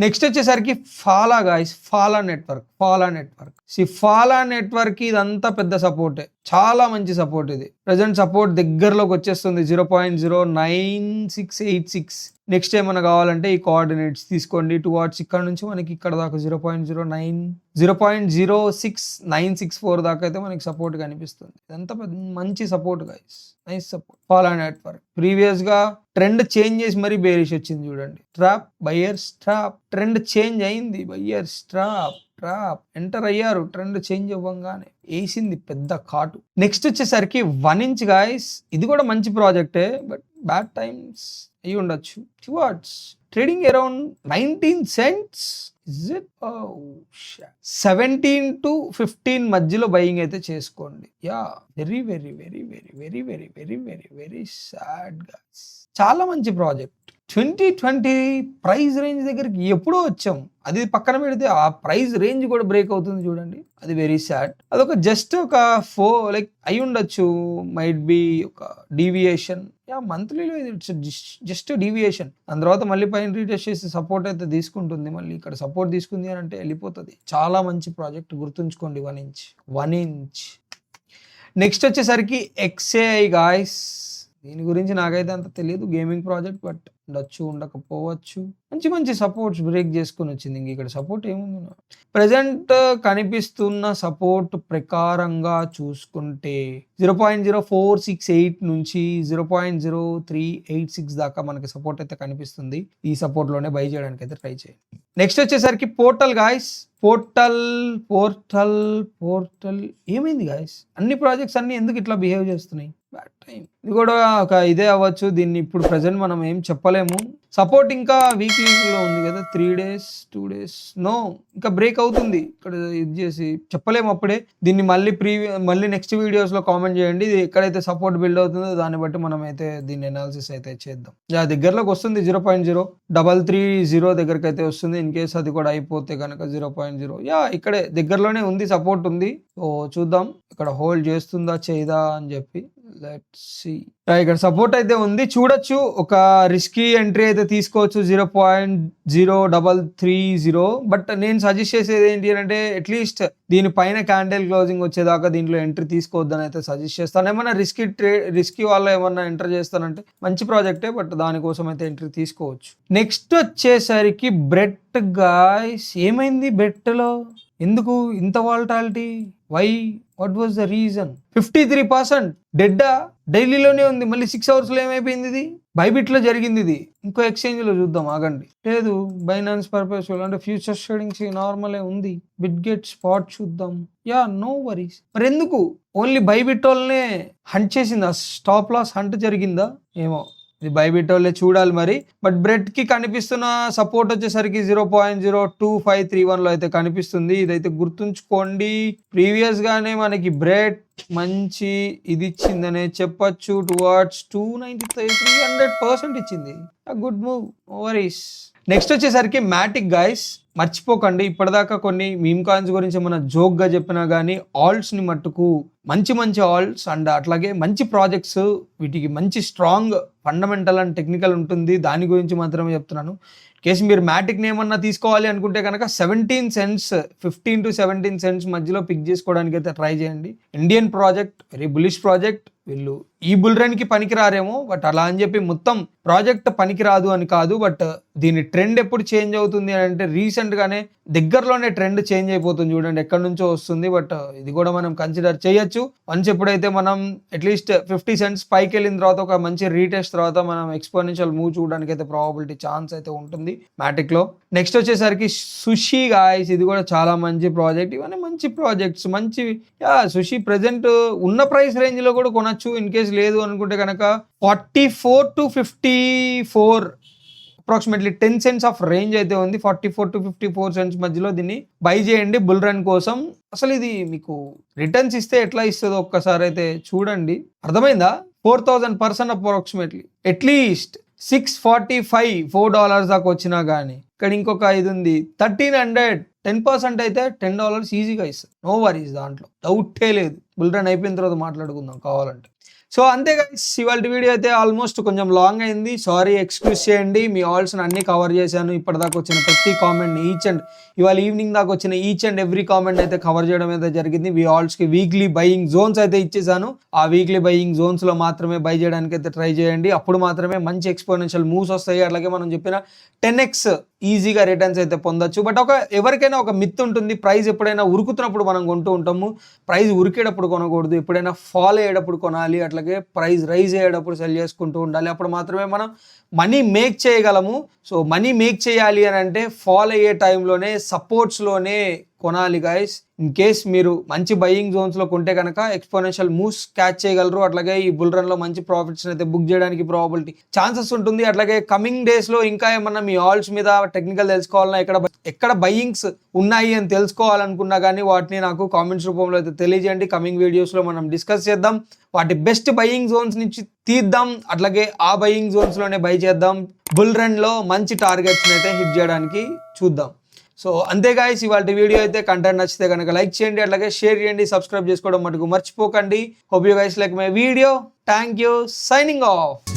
నెక్స్ట్ వచ్చేసరికి ఫాలా గాయస్, ఫాలా నెట్వర్క్. ఫాలా నెట్వర్క్ ఇదంతా పెద్ద సపోర్టే, చాలా మంచి సపోర్ట్. ఇది ప్రజెంట్ సపోర్ట్ దగ్గరలోకి వచ్చేస్తుంది 0.09686. నెక్స్ట్ ఏమైనా కావాలంటే ఈ కోఆర్డినేట్స్ తీసుకోండి టువార్డ్స్ ఇక్కడ నుంచి మనకి ఇక్కడ దాకా 0.0696 దాకా అయితే మనకి సపోర్ట్ కనిపిస్తుంది. ఇదంతా మంచి సపోర్ట్ గైస్, నైస్ సపోర్ట్. ఫాలా నెట్వర్క్ ప్రీవియస్ గా ట్రెండ్ చేంజ్ చేసి మరీ బేరిష్ వచ్చింది చూడండి. Trap buyers, trap trend change అయింది, బయర్స్ ట్రాప్ ఎంటర్ అయ్యారు, ట్రెండ్ చేంజ్ అవ్వగానే వేసింది పెద్ద కాటు. నెక్స్ట్ వచ్చేసరికి 1 inch గాయస్, ఇది కూడా మంచి ప్రాజెక్టే, బట్ బ్యాడ్ టైమ్స్ అయి ఉండొచ్చు. Towards trading around 19 cents. Is it? Oh, shit. 17 to 15 మధ్యలో బయింగ్ అయితే చేసుకోండి. Yeah very sad guys. చాలా మంచి ప్రాజెక్ట్. 2020 ప్రైస్ రేంజ్ దగ్గరికి ఎప్పుడో వచ్చాం, అది పక్కన పెడితే ఆ ప్రైస్ రేంజ్ కూడా బ్రేక్ అవుతుంది చూడండి, అది వెరీ సాడ్. అదొక జస్ట్ ఒక లైక్ అయి ఉండొచ్చు, మైట్ బి ఒక డీవియేషన్. యా మంత్లీలో ఇట్స్ జస్ట్ డీవియేషన్. దాని తర్వాత మళ్ళీ పైన రీటెస్ట్ చేసి సపోర్ట్ అయితే తీసుకుంటుంది, మళ్ళీ ఇక్కడ సపోర్ట్ తీసుకుంది అని అంటే వెళ్ళిపోతుంది. చాలా మంచి ప్రాజెక్ట్, గుర్తుంచుకోండి. 1 inch. నెక్స్ట్ వచ్చేసరికి XAI గాయస్. దీని గురించి నాకైతే అంత తెలియదు, గేమింగ్ ప్రాజెక్ట్, బట్ ఉండొచ్చు ఉండకపోవచ్చు. మంచి సపోర్ట్స్ బ్రేక్ చేసుకొని వచ్చింది. ఇంక ఇక్కడ సపోర్ట్ ఏముంది, ప్రజెంట్ కనిపిస్తున్న సపోర్ట్ ప్రకారంగా చూసుకుంటే 0.0468 నుంచి 0.0386 దాకా మనకి సపోర్ట్ అయితే కనిపిస్తుంది. ఈ సపోర్ట్ లోనే బై చేయడానికి అయితే ట్రై చేయండి. నెక్స్ట్ వచ్చేసరికి పోర్టల్ గాయస్. పోర్టల్ ఏమైంది గాయస్? అన్ని ప్రాజెక్ట్స్ అన్ని ఎందుకు ఇట్లా బిహేవ్ చేస్తున్నాయి? Bad time. ఇది కూడా ఒక ఇదే అవ్వచ్చు, దీన్ని ఇప్పుడు ప్రజెంట్ మనం ఏం చెప్పలేము. సపోర్ట్ ఇంకా వీక్లీలో ఉంది కదా, 3 days 2 days నో, ఇంకా బ్రేక్ అవుతుంది. ఇక్కడ ఇది చేసి చెప్పలేము అప్పుడే. దీన్ని మళ్ళీ నెక్స్ట్ వీడియోస్ లో కామెంట్ చేయండి. ఇది ఎక్కడైతే సపోర్ట్ బిల్డ్ అవుతుందో దాన్ని బట్టి మనం అయితే దీన్ని అనాలిసిస్ అయితే చేద్దాం. దగ్గరలోకి వస్తుంది 0.0330 దగ్గరకు అయితే వస్తుంది. ఇన్ కేస్ అది కూడా అయిపోతే కనుక 0.0 ఇక్కడే దగ్గరలోనే ఉంది, సపోర్ట్ ఉంది. సో చూద్దాం ఇక్కడ హోల్డ్ చేస్తుందా చేయదా అని చెప్పి. Let's see. ఇక్కడ సపోర్ట్ అయితే ఉంది, చూడొచ్చు. ఒక రిస్కీ ఎంట్రీ అయితే తీసుకోవచ్చు 0.0330. బట్ నేను సజెస్ట్ చేసేది ఏంటి అంటే అట్లీస్ట్ దీనిపైన క్యాండిల్ క్లోజింగ్ వచ్చేదాకా దీంట్లో ఎంట్రీ తీసుకోవద్దని అయితే సజెస్ట్ చేస్తాను. ఏమన్నా రిస్కీ వాళ్ళు ఏమన్నా ఎంటర్ చేస్తానంటే మంచి ప్రాజెక్టే, బట్ దానికోసం అయితే ఎంట్రీ తీసుకోవచ్చు. నెక్స్ట్ వచ్చేసరికి బ్రెట్ గాయ్స్. ఏమైంది బ్రెట్లో? ఎందుకు ఇంత volatility? Why? What was the reason? 53% డెడ్డా? డైలీలోనే ఉంది, మళ్ళీ 6 hours లో ఏమైపోయింది? ఇది బైబిట్ లో జరిగింది. ఇది ఇంకో ఎక్స్చేంజ్ లో చూద్దాం, ఆగండి. లేదు, బైనాన్స్ పర్పస్ అంటే ఫ్యూచర్స్ ట్రేడింగ్ నార్మలే ఉంది. బిట్గెట్ స్పాట్ చూద్దాం. No worries. మరి ఎందుకు ఓన్లీ బైబిట్ వాళ్ళనే హంట్ చేసిందా? స్టాప్ లాస్ హంట్ జరిగిందా ఏమో, ఇది బైబిట్ వాళ్ళే చూడాలి మరి. బట్ బ్రెడ్ కి కనిపిస్తున్న సపోర్ట్ వచ్చేసరికి 0.02531 లో అయితే కనిపిస్తుంది. ఇదైతే గుర్తుంచుకోండి. ప్రీవియస్ గానే మనకి బ్రెడ్ మంచి ఇది ఇచ్చిందనే చెప్పచ్చు. టువార్డ్స్ 293 300% ఇచ్చింది. Good move, ovaries. నెక్స్ట్ వచ్చేసరికి మ్యాటిక్ గైస్. మర్చిపోకండి, ఇప్పటిదాకా కొన్ని మీమ్ కాయిన్స్ గురించి మన జోక్గా చెప్పినా కానీ ఆల్ట్స్ని మట్టుకు మంచి మంచి ఆల్ట్స్ అండ్ అట్లాగే మంచి ప్రాజెక్ట్స్, వీటికి మంచి స్ట్రాంగ్ ఫండమెంటల్ అండ్ టెక్నికల్ ఉంటుంది. దాని గురించి మాత్రమే చెప్తున్నాను. కేసు మీరు మ్యాటిక్ని ఏమన్నా తీసుకోవాలి అనుకుంటే కనుక 17 cents 15 to 17 cents మధ్యలో పిక్ చేసుకోవడానికి అయితే ట్రై చేయండి. Indian project, very bullish project. వీళ్ళు ఈ బుల్ రన్కి పనికిరారేమో, బట్ అలా అని చెప్పి మొత్తం ప్రాజెక్ట్ పనికిరాదు అని కాదు. బట్ దీని ట్రెండ్ ఎప్పుడు చేంజ్ అవుతుంది అని అంటే రీసెంట్గానే దగ్గరలోనే ట్రెండ్ చేంజ్ అయిపోతుంది. చూడండి ఎక్కడి నుంచో వస్తుంది. బట్ ఇది కూడా మనం కన్సిడర్ చేయొచ్చు. వన్స్ ఎప్పుడైతే మనం అట్లీస్ట్ 50 cents పైకి వెళ్ళిన తర్వాత ఒక మంచి రీటెస్ట్ తర్వాత మనం ఎక్స్పోనెన్షియల్ మూవ్ చూడడానికి అయితే ప్రాబబిలిటీ ఛాన్స్ అయితే ఉంటుంది మ్యాటిక్ లో. నెక్స్ట్ వచ్చేసరికి సుషి గాయస్. ఇది కూడా చాలా మంచి ప్రాజెక్ట్. ఇవన్నీ మంచి ప్రాజెక్ట్స్, మంచి సుషి ప్రెసెంట్ ఉన్న ప్రైస్ రేంజ్ లో కూడా కొనచ్చు. ఇన్ కేస్ లేదు అనుకుంటే కనుక 44 to 54 approximately 10 cents of range అయితే ఉంది. 44 to 54 cents మధ్యలో దీన్ని బై చేయండి బుల్ రన్ కోసం. అసలు ఇది మీకు రిటర్న్స్ ఇస్తే ఎట్లా ఇస్తుందో ఒక్కసారి అయితే చూడండి. అర్థమైందా? 4000% అప్రాక్సిమేట్లీ అట్లీస్ట్ 645 $4 దాకా వచ్చినా కానీ. ఇక్కడ ఇంకొక ఇది ఉంది 1300, 10% అయితే $10 ఈజీగా ఇస్తుంది. నో వరీస్, దాంట్లో డౌటే లేదు. బుల్ రన్ అయిపోయిన తర్వాత మాట్లాడుకుందాం కావాలంటే. సో అంతే గైస్, ఇవాళ వీడియో అయితే ఆల్మోస్ట్ కొంచెం లాంగ్ అయింది. సారీ, ఎక్స్క్యూజ్ చేయండి. మీ ఆల్స్ని అన్ని కవర్ చేశాను. ఇప్పటిదాకా వచ్చిన ప్రతి కామెంట్ని ఇవాళ ఈవినింగ్ దాకా వచ్చిన ఈచ్ అండ్ ఎవ్రీ కామెంట్ అయితే కవర్ చేయడం అయితే జరిగింది. మీ ఆల్స్కి వీక్లీ బయింగ్ జోన్స్ అయితే ఇచ్చేసాను. ఆ వీక్లీ బయింగ్ జోన్స్లో మాత్రమే బై చేయడానికి అయితే ట్రై చేయండి. అప్పుడు మాత్రమే మంచి ఎక్స్పోనెన్షియల్ మూవ్స్ వస్తాయి. అలాగే మనం చెప్పిన 10x ఈజీగా రిటర్న్స్ అయితే పొందొచ్చు. బట్ ఎవరికైనా ఒక మిత్ ఉంటుంది, ప్రైస్ ఎప్పుడైనా ఉరుకుతున్నప్పుడు మనం కొంటూ ఉంటాము, ప్రైస్ ఉరికేటప్పుడు కొనకూడదు, ఎప్పుడైనా ఫాల్ అయ్యేటప్పుడు కొనాలి, అట్లాగే ప్రైస్ రైజ్ అయ్యేటప్పుడు సెల్ చేసుకుంటూ ఉండాలి. అప్పుడు మాత్రమే మనం మనీ మేక్ చేయగలము. సో మనీ మేక్ చేయాలి అని అంటే ఫాల్ అయ్యే టైంలోనే, సపోర్ట్స్లోనే కొనాలి గైస్. ఇన్ కేస్ మీరు మంచి బయింగ్ జోన్స్లో కొంటే కనుక ఎక్స్పోనెన్షియల్ మూవ్స్ క్యాచ్ చేయగలరు. అట్లాగే ఈ బుల్ రన్లో మంచి ప్రాఫిట్స్ అయితే బుక్ చేయడానికి ప్రాబిలిటీ ఛాన్సెస్ ఉంటుంది. అట్లాగే కమింగ్ డేస్లో ఇంకా ఏమన్నా మీ ఆల్ట్స్ మీద టెక్నికల్ తెలుసుకోవాలన్నా, ఎక్కడ బయింగ్స్ ఉన్నాయి అని తెలుసుకోవాలనుకున్నా కానీ వాటిని నాకు కామెంట్స్ రూపంలో అయితే తెలియజేయండి. కమింగ్ వీడియోస్లో మనం డిస్కస్ చేద్దాం. వాటి బెస్ట్ బయింగ్ జోన్స్ నుంచి తీద్దాం. అట్లాగే ఆ బయింగ్ జోన్స్లోనే బై చేద్దాం. బుల్ రన్లో మంచి టార్గెట్స్ని అయితే హిట్ చేయడానికి చూద్దాం. సో అంతే గాయ్స్, ఇవాళ వీడియో అయితే కంటెంట్ నచ్చితే కనుక లైక్ చేయండి, అట్లాగే షేర్ చేయండి, సబ్స్క్రైబ్ చేసుకోవడం మటుకు మర్చిపోకండి. Hope you guys like my video. Thank you. Signing off.